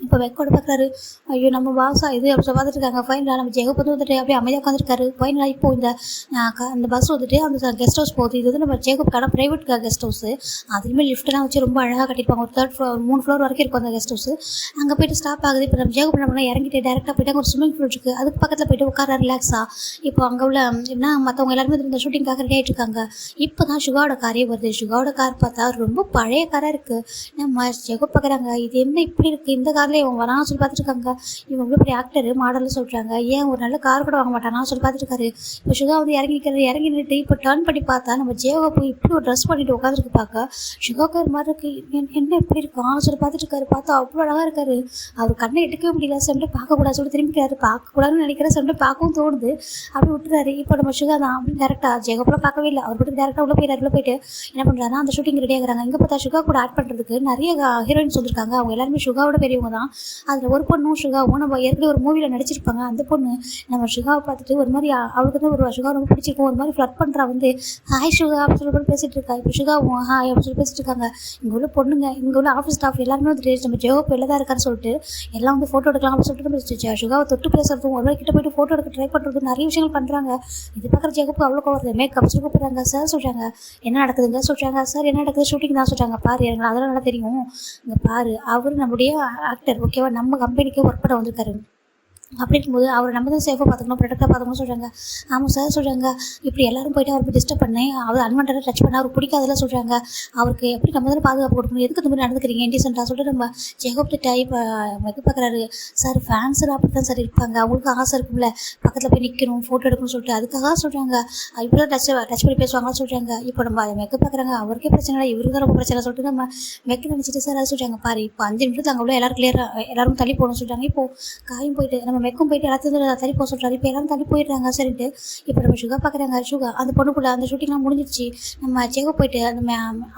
இப்போ வெக்கோட பார்க்குறாரு, ஐயோ நம்ம பாஸா இது அப்படி பார்த்துட்டு இருக்காங்க. ஃபைனலாக நம்ம ஜெகப் வந்துட்டு அப்படியே அமைதியாக உட்காந்துருக்காரு. ஃபைனலாக இப்போ இந்த பஸ் வந்துட்டு அந்த கெஸ்ட் ஹவுஸ் போகுது. இது வந்து நம்ம ஜேகப்கான ப்ரைவேட் கெஸ்ட் ஹவுஸு, அதுலேயுமே லிஃப்ட்லாம் வச்சு ரொம்ப அழகாக கட்டியிருப்பாங்க. ஒரு 3rd floor 3 floor வரைக்கும் இருக்கும் அந்த கெஸ்ட் ஹவுஸ். அங்கே போய்ட்டு ஸ்டாப் ஆகுது. இப்போ நம்ம ஜேகப் என்ன பண்ணால் இறங்கிட்டு டேரெக்டாக போய்ட்டு ஒரு ஸ்விம்மிங் பூல் இருக்குது, அதுக்கு பக்கத்தில் போய்ட்டு உட்கார ரிலாக்ஸாக. இப்போ அங்கே உள்ள என்ன மற்றவங்க எல்லாருமே இந்த ஷூட்டிங்காக ரெடி ஆகிட்டு இருக்காங்க. இப்போ தான் சுகாவோட காரே வருது. சுகாவோட கார் பார்த்தா ரொம்ப பழைய காராக இருக்குது. நம்ம ஜெகப் பார்க்குறாங்க, இது என்ன இப்படி இருக்குது, இந்த காரில் இவங்க வரான்னு சொல்லி பார்த்துட்டு இருக்காங்க. இவங்க இவ்வளோ பெரிய ஆக்டர் மாடல்னு சொல்கிறாங்க, ஏன் ஒரு நல்ல கார் கூட வாங்க மாட்டானான்னு சொல்லி பார்த்துட்டு இருக்காரு. இப்போ சுகா வந்து இறங்கி நின்றுட்டு இப்போ டர்ன் பண்ணி பார்த்தா நம்ம ஜேகா போய் இப்படி ஒரு ட்ரெஸ் பண்ணிட்டு உட்காந்துருக்கு. பார்க்க சுகாவுக்கு ஒரு மாதிரி இருக்குது, என்ன இப்படி இருக்கான்னு சொல்லி பார்த்துட்டு இருக்காரு. பார்த்தா அவ்வளோ அழகாக இருக்காரு. அவர் கண்ணை எடுக்கவே முடியல, சென்று பார்க்கக்கூடாது சொல்லி திரும்பிக்கிறாரு. பார்க்கக்கூடாதுன்னு நினைக்கிறேன், சென்று பார்க்கவும் தோணுது, அப்படி விட்டுறாரு. இப்போ நம்ம சுகா தான் அப்படின்னு டேரெக்டாக ஜேகப்லாம் பார்க்கவே இல்லை, அவர் போட்டு டேரெக்டாக உள்ள போயிட்டு என்ன பண்ணுறாருன்னா அந்த ஷூட்டிங் ரெடி ஆகுறாங்க. இங்கே பார்த்தா சுகா கூட ஆட் பண்ணுறதுக்கு நிறைய ஹீரோயின்ஸ் வந்திருக்காங்க. அவங்க எல்லாருமே சுகாவோட பெரியவங்க தான். அதில் ஒரு பொண்ணும் சுகாவும் நம்ம ஏற்கனவே ஒரு மூவியில் நடிச்சிருப்பாங்க. அந்த பொண்ணு நம்ம சுகாவை பார்த்துட்டு ஒரு மாதிரி அவளுக்கு வந்து ஒரு சுகா ரொம்ப பிடிச்சிருக்கும், ஒரு மாதிரி ஃப்ளட் பண்ணுறா, வந்து ஹாய் சுகா அப்படின்னு சொல்லி பேசிகிட்டு இருக்கா. இப்போ சுகாவும் ஹாய் அப்படின்னு சொல்லி பேசிட்டு இருக்காங்க. இங்கே உள்ள பொண்ணுங்க, இங்கே உள்ள ஆஃபீஸ் ஸ்டாஃப் எல்லாருமே வந்துட்டு நம்ம ஜேகப் வெளில தான் இருக்கான்னு சொல்லிட்டு எல்லாம் வந்து ஃபோட்டோ எடுக்கலாம் அப்படின்னு சொல்லிட்டு சுகாவை தொட்டு பேசுறதும் ஒரு மாதிரி கிட்ட போயிட்டு ஃபோட்டோ எடுக்க ட்ரை பண்ணுறதும் நிறைய விஷயங்கள் பண்ணுறாங்க. இது பார்க்குற ஜேகப்புக்கு அவ்வளோ வருது. மேக்கப் சொல்லி கூப்பிட்றாங்க. சார் சொல்கிறாங்க என்ன நடக்குதுங்க சொல்கிறாங்க. சார் என்ன நடக்குது, ஷூட்டிங் தான் சொல்கிறாங்க. பாரு எனக்கு அதெல்லாம் நல்லா தெரியும், இங்கே பாரு அவர் நம்முடைய ஆக்டர் ஓகேவா, நம்ம கம்பெனிக்கு ஒர்க் பண்ண வந்திருக்காரு, அப்படி இருக்கும்போது அவர் நம்ம தான் சேஃபாக பார்த்துக்கணும், ப்ரொடக்டாக பார்த்துக்கணும்னு சொல்கிறாங்க. ஆமாம் சார் சொல்கிறாங்க. இப்படி எல்லாரும் போய்ட்டு அவருக்கு டிஸ்டர்ப் பண்ணேன், அவர் அன்வான்டாக டச் பண்ண அவருக்கு பிடிக்காதெல்லாம் சொல்கிறாங்க. அவருக்கு எப்படி நம்ம தான் பாதுகாப்பு கொடுக்கணும், எதுக்கு இந்த மாதிரி நடந்துக்கிறீங்க இன்டீசென்ட்டாக சொல்லிட்டு நம்ம ஜேகப் டைப் வைக்க பார்க்குறாரு. சார் ஃபேன்ஸில் அப்படி தான் சார் இருப்பாங்க, அவங்களுக்கு ஆசை இருக்கும்ல பக்கத்தில் போய் நிற்கணும் ஃபோட்டோ எடுக்கணும்னு சொல்லிட்டு அதுக்காக சொல்கிறாங்க. இப்படி தான் டச் பண்ணி பேசுவாங்கன்னு சொல்கிறாங்க. இப்போ நம்ம மெக்க பார்க்குறாங்க, அவருக்கே பிரச்சனை இல்லை, இவருக்கு தான் ரொம்ப பிரச்சனை சொல்லிட்டு நம்ம மெக்க நினச்சிட்டு சார் அதை சொல்கிறாங்க. பாரு இப்போ 5 நிமிஷத்துக்கு அங்கே உள்ள எல்லாரும் தள்ளி போகணும்னு சொல்கிறாங்க. இப்போது காயும் போயிட்டு நம்ம மெக்கும் போயிட்டு எல்லாத்தையும் தள்ளி போக சொல்கிறாரு. இப்போ எல்லாரும் தள்ளி போயிடுறாங்க சரிட்டு. இப்போ நம்ம சுகா பார்க்குறாங்க. சுகா அந்த பொண்ணுக்குள்ளே அந்த ஷூட்டிங்லாம் முடிஞ்சிடுச்சு. நம்ம ஜேகப் போயிட்டு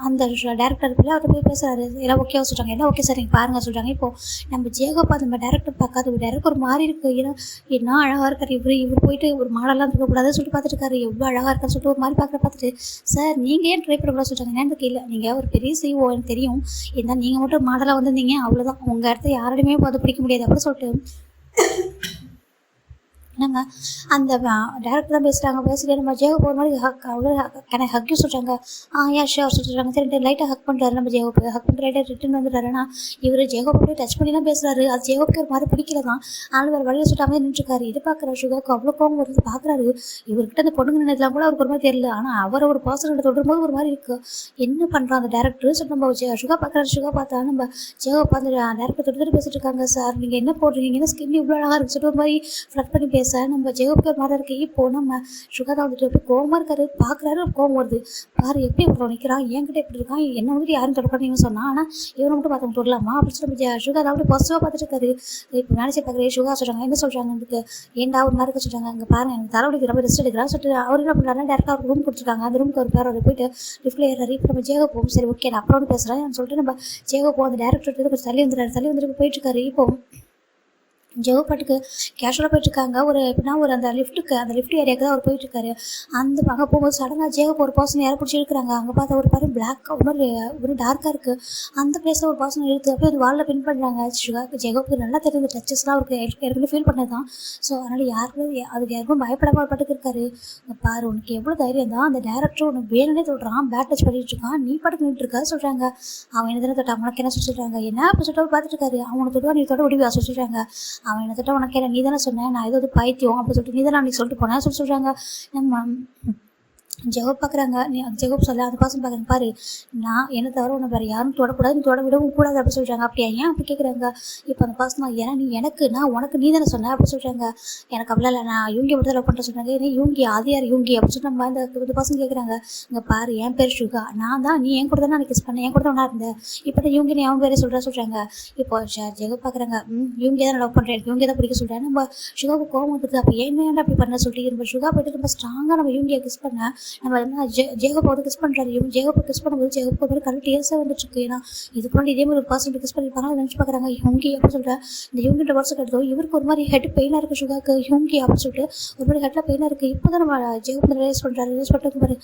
அந்த டேரக்டர் இருக்குல்ல அவர்கிட்ட போய் பேசுகிறாரு. எல்லாம் ஓகேவா சொல்கிறாங்க. எல்லாம் ஓகே சார் நீங்கள் பாருங்கள் சொல்கிறாங்க. இப்போது நம்ம ஜேகப் அந்த டேரக்டர் பார்க்காத டேரக்டர் ஒரு மாதிரி இருக்குது, ஏன்னா என்ன அழகாக இருக்கார் இவர் போயிட்டு ஒரு மாடலாம் இருக்கக்கூடாதுன்னு சொல்லிட்டு பார்த்துட்டு இருக்காரு. எவ்வளோ அழகாக இருக்கான்னு சொல்லிட்டு ஒரு மாதிரி பார்த்துட்டு சார் நீங்கள் ஏன் ட்ரை பண்ணக்கூடாது சொல்கிறாங்க. ஏன்னு இல்லை நீங்கள் ஒரு பெரிய CEO எனக்கு தெரியும், இருந்தால் நீங்கள் மட்டும் மாடலாக வந்திருந்தீங்க அவ்வளோதான், உங்கள் இடத்த யாரோடையுமே பார்த்து பிடிக்க முடியாது அப்படின்னு சொல்லிட்டு என்னங்க அந்த டேரக்டர் தான் பேசுகிறாங்க. பேசிட்டு நம்ம ஜேகப் ஒரு மாதிரி அவ்வளோ ஹக் சொல்கிறாங்க. யா ஷியோர் சொல்கிறாங்க. சரி லைட்டாக ஹக் பண்ணுறாரு நம்ம ஜேகப். ஹக் பண்ணிட்டு லைட்டாக ரிட்டன் வந்துடுறாருன்னா இவர் ஜேகப் அப்படியே டச் பண்ணிலாம் பேசுகிறாரு. அது ஜேகப்க்கு ஒரு மாதிரி பிடிக்கல தான். ஆனால் வேறு வழியில் சுட்டாமல் நின்றுருக்காரு. இது பார்க்குற சுகாக்கு அவ்வளோ கோவம் வருது. பார்க்குறாரு இவர்கிட்ட அந்த பொண்ணுங்க நினைக்கலாம் கூட அவருக்கு ஒரு மாதிரி தெரியல. ஆனால் அவர் ஒரு பர்சனோட தொடரும்போது ஒரு மாதிரி இருக்குது. என்ன பண்ணுறான் அந்த டேரக்டர் சொல்லி நம்ம சுகா பார்க்குறாரு. சுகா பார்த்தா நம்ம ஜேகப் அந்த டேரக்டர் தொட்டு பேசிட்டு இருக்காங்க. சார் நீங்கள் என்ன போடுறீங்க, என்ன ஸ்கின் இவ்வளோ அழகாக இருக்குன்னு சொல்லிட்டு ஒரு மாதிரி ஃப்ளட் பண்ணி பேச நம்ம ஜெயவுக்கு ஒரு மாதிரி இருக்கு. இப்போ நம்ம சுகதா வந்துட்டு எப்படி கோவமாக இருக்காரு. பார்க்குறாரு கோவம் வருது. பாரு எப்படி இவ்வளோ நிற்கிறான், என்கிட்ட எப்படி இருக்கான், என்ன வந்துட்டு யாரும் தொடக்கூடாதுன்னு சொன்னான். ஆனால் இவனை மட்டும் பார்த்தவங்க தொடலாமா அப்படின்னு சொல்லி நம்ம சுகதா அப்படி பாசிட்டிவாக பார்த்துட்டு இருக்காரு. இப்போ மேனேஜர் பார்க்குறேன். சுகா சொல்கிறாங்க. என்ன சொல்கிறாங்க அதுக்கு ஏன்டா ஒரு மாதிரி இருக்க சொல்கிறாங்க. அங்கே பாருங்க எனக்கு தலைவலிக்கு ரொம்ப ரெஸ்ட் எடுக்கிறான்னு சொல்லிட்டு அவர் என்ன பண்ணுறாருன்னா டேரக்டாக ஒரு ரூம் கொடுத்துருக்காங்க. அந்த ரூமுக்கு ஒரு பேர் அவர் போயிட்டு லிஃப்ட்டில் ஏறாரு. இப்போ நம்ம ஜேகப் போகும். சரி ஓகே நான் அப்புறம் பேசுகிறேன் சொல்லிட்டு நம்ம ஜேகப் அந்த டேரக்டர் கொஞ்சம் தள்ளி வந்துட்டு போயிட்டு இருக்காரு. இப்போ ஜெகப் பாட்டுக்கு கேஷுவலாக போயிட்டுருக்காங்க. ஒரு எப்படின்னா ஒரு அந்த லிஃப்ட் ஏரியாவுக்கு தான் அவர் போயிட்டுருக்காரு. அந்த அங்கே போகும்போது சடனாக ஜெகப் ஒரு பர்சன் யாரை பிடிச்சி இருக்கிறாங்க. அங்கே பார்த்தா ஒரு பாரு பிளாக் ஒரு டார்க்காக இருக்குது. அந்த பிளேஸில் ஒரு பர்சன் எடுத்து அப்படியே அது வாலில் பின் பண்ணுறாங்க. ஜெகப்புக்கு நல்லா தெரிஞ்ச டச்சஸ்லாம் அவருக்கு ஏற்கனவே ஃபீல் பண்ணது தான். ஸோ அதனால் அதுக்கு யாருக்கும் பயப்படாமல் ஒரு பாட்டுக்கு இருக்காரு. பாரு உனக்கு எவ்வளோ தைரியம் தான், அந்த டேரக்டர் உனக்கு வேணுன்னே தொடுறான், பேட் டச் பண்ணிட்டு இருக்கான், நீ பாட்டுக்கு நின்றுட்டு இருக்கா சொல்கிறாங்க. அவன் என்ன தானே தொட்டா அவனுக்கு என்ன சொல்லிடுறாங்க. என்ன அப்படி சொல்லிட்டு பார்த்துட்டு இருக்காரு. அவனை தொடுவா நீ தொட முடிவா சொல்லிடுறாங்க. அவன் என்ன தொட்ட உனக்கு நீ தானே சொன்னேன், நான் ஏதோ பைத்தியம் அப்படி சொல்லிட்டு நீ தானே அன்றைக்கி சொல்லிட்டு போனேன் சொல்கிறாங்க. நம்ம ஜெகப் பார்க்குறாங்க. நீ ஜெகப் சொல்ல அந்த பர்சன் பார்க்குறாங்க. பாரு நான் என்ன தவிர உன்னை வேறு யாரும் தொடக்கூடாது, நீ தொட விடவும் கூடாது அப்படி சொல்கிறாங்க. அப்படியா ஏன் அப்படி கேட்குறாங்க. இப்போ அந்த பர்சன் ஏன்னா நீ நான் உனக்கு நீ தானே சொன்னேன் அப்படி சொல்கிறாங்க. எனக்கு அப்படிலாம் இல்லை, நான் யூங்கி மட்டும் தான் லவ் பண்ணுறேன் சொல்கிறாங்க. ஏன்னா யூங்கி அது யார் யூங்கி அப்படி சொல்லிட்டு நம்ம இந்த பர்சன் கேட்குறாங்க. இங்கே பாரு என் பேர் சுகா, நான் தான் நீ என் கூட தானே நான் கிஸ் பண்ணேன், என் கூட தான் ஒன்றா இருந்தேன், இப்போ தான் யூங்கி நீ அவன் பேரே சொல்கிறாங்க. இப்போ ஜெகப் பார்க்குறாங்க. யூங்கி தான் லவ் பண்ணுறேன், எனக்கு யூங்கி தான் பிடிக்க சொல்கிறேன். நம்ம சுகாவுக்கு கோவம் வந்துட்டு அப்போ ஏன் அப்படி பண்ண சொல்லிட்டு நம்ம சுகா போய்ட்டு ரொம்ப ஸ்ட்ராங்காக நம்ம யூங்கியை கிஸ் பண்ண நம்ம ஜேகப் வந்து கிஸ் பண்ணுறாரு. ஜேகப்பை கிஸ் பண்ணும்போது ஜேகப் மாதிரி கரெக்ட் டீயர்ஸாக வந்துட்டுருக்கு. ஏன்னா இதுக்கு முன்னாடி இதே மாதிரி ஒரு பர்சன் கிஸ் பண்ணியிருப்பாங்க. அதை நினச்சி பார்க்குறாங்க. யூங்கி அப்படின்னு சொல்கிறேன். இந்த யூங்கிட்ட வருஷம் எடுத்தோம் இவருக்கு ஒரு மாதிரி ஹெட் பெயினாக இருக்குது. சுகாக்கு யூங்கி அப்படின்னு சொல்லிட்டு ஒரு மாதிரி ஹெட்டில் பெயினாக இருக்குது. இப்போ தான் நம்ம ஜேகப் ரிலைஸ் பண்ணிட்டு பாரு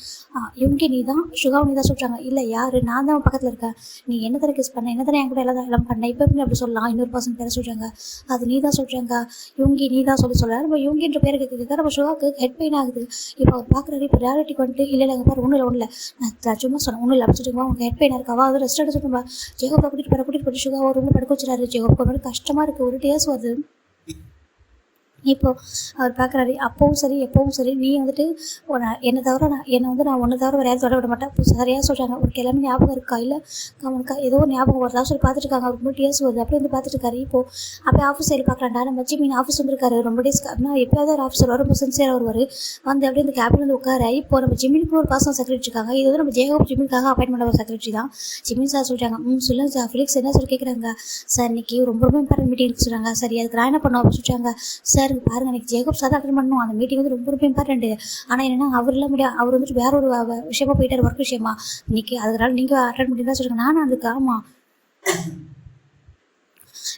யூங்கி நீ தான் சுகாவை நீ தான் சொல்கிறாங்க. இல்லை யார் நான் தான் பக்கத்தில் இருக்கேன், நீ என்ன தானே கிஸ் பண்ண, என்ன தானே என் கூட எல்லாம் பண்ணேன், இப்போ எப்படி அப்படி சொல்லலாம் இன்னொரு பர்சன் பேரை சொல்கிறாங்க. அது நீ தான் சொல்கிறாங்க. யூங்கி நீ தான் சொல்ல நம்ம யூங்கின்ற பேரை கேட்குறது நம்ம சுகாவுக்கு ஹெட் பெயின் ஆகுது. இப்போ அவர் பார்க்குறாரு. இப்போ ரியாலிட்டிக்கு வந்துட்டு இல்லை பாரு ஒன்றும் இல்லை நான் சும்மா சொன்னேன் ஒன்றும் இல்லை அப்படி சொல்லிட்டு உனக்கு ஹெட் பெயின் இருக்காவா அது ரெஸ்ட் எடுத்து சொல்லுவா. ஜெகப்பை கூட்டிகிட்டு போயிட்டு சுகா ஒரு ரூமில் படுக்க வச்சுறாரு. ஜெகப் ஒரு மாதிரி கஷ்டமாக இருக்குது, ஒரு டேஸ் வருது. இப்போது அவர் பார்க்குறாரு. அப்பவும் சரி எப்பவும் சரி நீ வந்துட்டு என்னை தவிர நான் ஒன்று தவிர வேறு யாரும் தொட விட மாட்டேன் சரியாக சொல்கிறாங்க. ஒரு எல்லாமே ஞாபகம் இருக்கா இல்லை அவனுக்கு ஏதோ ஞாபகம் வருதா சொல்லி பார்த்துட்டு இருக்காங்க. அவருக்கு ரொம்ப டேஸ் வருது. அப்படியே வந்து பார்த்துட்டு இருக்காரு. இப்போது அப்படியே ஆஃபீஸ் சைடு பார்க்குறாண்டா நம்ம ஜிமின் ஆஃபீஸ் வந்துருக்காரு. ரொம்ப டேஸ்க்கு அப்படின்னா எப்போயாவது ஒரு ஆஃபீஸர் ரொம்ப சின்சியராக வருவார். வந்து அப்படியே இந்த கேபின் வந்து உட்கார. இப்போ நம்ம ஜிமினுக்கு ஒரு பர்சனல் செக்ரட்டரி இருக்காங்க. இது வந்து நம்ம ஜேகப் ஜிமினுக்காக அப்பாயின்மெண்ட் ஒரு செக்ரட்டரி தான். ஜிமின் சார் சொல்கிறாங்க. சொல்லுங்க சார் ஃபிலிக்ஸ் என்ன சொல்லி கேட்குறாங்க. சார் இன்னைக்கு ரொம்ப இம்பார்ட்டன்ட் மீட்டிங் இருக்கு சொல்கிறாங்க. சரி அதுக்கு நான் என்ன பண்ணுவோம் அப்படின்னு சொல்லிட்டாங்க. சார் பாருங்க எனக்கு ஜேகப் சார் அட்டன் பண்ணணும், அந்த மீட்டிங் வந்து ரொம்ப இம்பார்ட்டன்ட்டு. ஆனால் என்னென்னா அவர்லாம் முடியாது, அவர் வந்துட்டு வேற ஒரு விஷயமா போயிட்டார், ஒர்க் விஷயமா இன்னைக்கு. அதனால நீங்கள் அட்டன் பண்ணி தான் சொல்லுங்கள். நானும் அதுக்கு ஆமாம்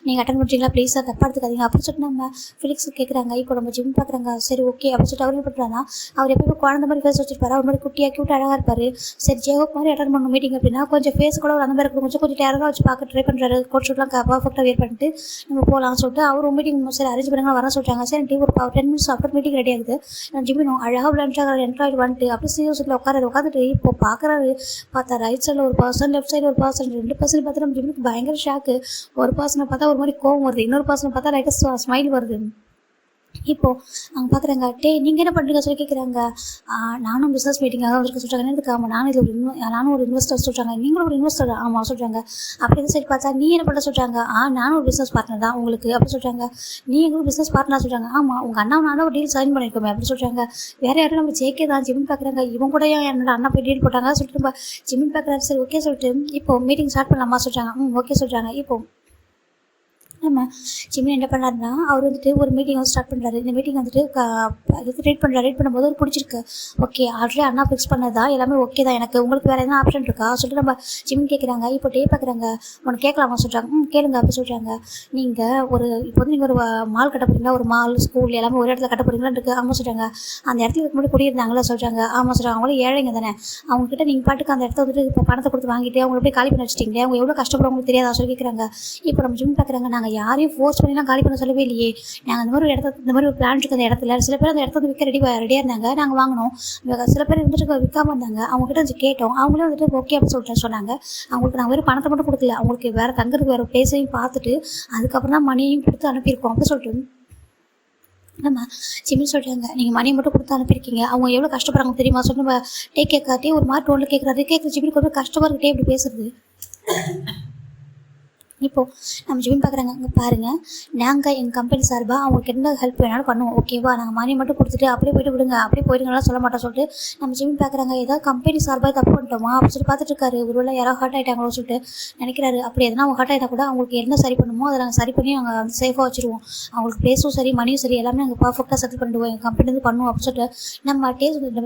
நீங்கள் அட்டன் பண்ணுறீங்களா ப்ளீஸ் சார் தப்பாக எடுத்துக்காதீங்க அப்படின்னு சொல்லிட்டு நம்ம ஃபிலிக்ஸ் கேட்குறாங்க. இப்போ நம்ம ஜிம் பார்க்குறாங்க. சரி ஓகே அப்படின்னு சொல்லிட்டு அவர் என்ன பண்ணுறாங்கன்னா அவர் எப்போயுமே குழந்தை மாதிரி ஃபேஸ் வச்சிருப்பாரு. அவர் மாதிரி குட்டியாக க்யூட் அழகாக இருப்பார். சரி ஜேகப் மாதிரி அட்டன் பண்ணணும் மீட்டிங் அப்படின்னா கொஞ்சம் ஃபேஸ் கூட ஒரு அந்த மாதிரி கொஞ்சம் டேரராக வச்சு பார்க்க ட்ரை பண்ணுறாரு. கோட் ஷூட்லாம் பர்ஃபெக்டாக வேர் பண்ணிட்டு நம்ம போகலாம்னு சொல்லிட்டு அவர் மீட்டிங் சரி அரேஞ்ச் பண்ணுங்க வர சொல்லிட்டாங்க. சரி ஒரு 10 மினிட்ஸ் ஆஃப்டர் மீட்டிங் ரெடி ஆகுது. ஜிமினும் அழகாக விளையாண்டு என்ட்ராய்டு வந்துட்டு அப்படி சீரியஸில் உட்காந்துட்டு இப்போ பார்க்குறாரு. பார்த்தா ரைட் சைடில் ஒரு பர்சன், லெஃப்ட் சைடில் ஒரு பர்சன், 2 பர்சன் பார்த்து நம்ம ஜிமினுக்கு பயங்கர ஷாக்கு. ஒரு பர்சனை பார்த்தா ஒரு மாதிரி கோவம் வருது, இன்னொரு பர்சனை பார்த்தா லைட்டாக ஸ்மைல் வருது. இப்போது அவங்க பார்க்குறாங்க. நீங்கள் என்ன பண்ணுறீங்க சொல்லி கேட்குறாங்க. நானும் பிஸ்னஸ் மீட்டிங்காக வந்துருக்க சொல்கிறாங்க. எனக்கு ஆமாம் நானும் ஒரு இன்வெஸ்டர் சொல்கிறாங்க. நீங்களும் ஒரு இன்வெஸ்டர் ஆமாம் சொல்கிறாங்க. அப்படி தான் சரி பார்த்தா நீ என்ன பண்ண சொல்கிறாங்க. நானும் ஒரு பிஸ்னஸ் பார்ட்னர் தான் உங்களுக்கு அப்படி சொல்கிறாங்க. நீ எங்களுக்கு பிஸ்னஸ் பார்ட்னர் சொல்கிறாங்க. ஆமாம் உங்கள் அண்ணாவும் நானும் ஒரு டீல் சைன் பண்ணியிருக்கோமே அப்படி சொல்கிறாங்க. வேறு யாரும் நம்ம ஜேகே தான். ஜிமின் பார்க்குறாங்க. இவங்க கூட என்னோட அண்ணா போய் டீல் போட்டாங்க சொல்லிட்டு நம்ம ஜிமின் பார்க்குறாரு. சரி ஓகே சொல்லிட்டு இப்போ மீட்டிங் ஸ்டார்ட் பண்ணலாமா சொல்கிறாங்க. ஓகே சொல்கிறாங்க. இப்போ நம்ம ஜிமின் என்ன பண்ணாருன்னா அவர் வந்துட்டு ஒரு மீட்டிங் வந்து ஸ்டார்ட் பண்ணுறாரு. இந்த மீட்டிங் வந்துட்டு ரீட் பண்ணும்போது ஒரு பிடிச்சிருக்கு. ஓகே ஆல்ரெடி அண்ணா ஃபிக்ஸ் பண்ணதா எல்லாமே ஓகே தான், எனக்கு உங்களுக்கு வேறு எதனா ஆப்ஷன் இருக்கா சொல்லிட்டு நம்ம ஜிமின் கேட்குறாங்க. இப்போ பார்க்குறாங்க. உனக்கு கேட்கலாமா சொல்கிறாங்க. கேளுங்க அப்படி சொல்கிறாங்க. இப்போ வந்து நீங்கள் ஒரு மால் கட்ட போகிறீங்களா, ஒரு மால் ஸ்கூல் எல்லாமே ஒரு இடத்துல கட்ட போகிறீங்களான்னு இருக்குது. ஆமாம் சொல்கிறாங்க. அந்த இடத்துல முன்னாடி குடியிருந்தாங்களா சொல்கிறாங்க. ஆமாம் சொல்கிறாங்க. அவங்களும் ஏழைங்க தானே, அவங்ககிட்ட நீங்கள் பாட்டுக்கு அந்த இடத்த வந்துட்டு இப்போ பணத்தை கொடுத்து வாங்கிட்டு அவங்க போய் காலி பண்ணி வச்சுட்டீங்களே, அவங்க எவ்வளோ கஷ்டப்படுறவங்களுக்கு தெரியாதா சொல்லி கேட்குறாங்க. இப்போ நம்ம ஜிமின் பார்க்குறாங்க. நாங்கள் யாரையும் ஃபோர்ஸ் பண்ணிலாம் காலி பண்ண சொல்லவே இல்லையே. நாங்கள் இந்த மாதிரி ஒரு பிளான் இருக்குது அந்த இடத்துல. சில பேர் அந்த இடத்த வந்து விற்க ரெடியாக இருந்தாங்க. நாங்கள் வாங்கினோம். சில பேர் வந்துட்டு விற்காம இருந்தாங்க. அவங்ககிட்ட வந்து கேட்டோம். அவங்களே வந்துட்டு ஓகே அப்படின்னு சொல்லிட்டு சொன்னாங்க. அவங்களுக்கு நாங்கள் வெறும் பணத்தை மட்டும் கொடுக்கல, அவங்களுக்கு வேறு தங்குறதுக்கு வேறு பிளேஸையும் பார்த்துட்டு அதுக்கப்புறம் தான் மணியையும் கொடுத்து அனுப்பியிருக்கோம் அப்படின்னு சொல்லிட்டு நம்ம ஜிமின் சொல்கிறாங்க. நீங்கள் மணியை மட்டும் கொடுத்து அனுப்பியிருக்கீங்க, அவங்க எவ்வளோ கஷ்டப்படுறாங்க தெரியுமா சொல்லி நம்ம கேட்காட்டி ஒரு மாதிரி டோனில் கேட்குறாரு. கேட்குற ஜிமினுக்கு ஒரு கஷ்டமாக இருக்கிட்டே இப்படி பேசுறது. இப்போது நம்ம ஜிமின் பார்க்குறாங்க. அங்கே பாருங்கள், நாங்கள் எங்கள் கம்பெனி சார்பாக அவங்களுக்கு என்ன ஹெல்ப் வேணாலும் பண்ணுவோம், ஓகேவா? நாங்கள் மணி மட்டும் கொடுத்துட்டு அப்படியே போய்ட்டு விடுங்க, அப்படியே போயிடுங்கலாம் சொல்ல மாட்டோம் சொல்லிட்டு நம்ம ஜிமின் பார்க்குறாங்க. ஏதாவது கம்பெனி சார்பாக தப்பு பண்ணிட்டோமா அப்படின்னு சொல்லி பார்த்துட்டு இருக்காரு. ஒருவேளை யாராவது ஹர்ட் ஆகிட்டாங்களோ சொல்லிட்டு நினைக்கிறாரு. அப்படி எதனா அவங்க ஹர்ட் ஆகிட்டா கூட அவங்களுக்கு என்ன சரி பண்ணுமோ அதை நாங்கள் சரி பண்ணி நாங்கள் வந்து சேஃபாக வச்சுருவோம். அவங்களுக்கு பிளேஸும் சரி மணியும் சரி எல்லாமே நாங்கள் பர்ஃபெக்டாக செட்டில் பண்ணிடுவோம், எங்கள் கம்பெனி வந்து பண்ணுவோம் அப்படின்னு சொல்லிட்டு நம்ம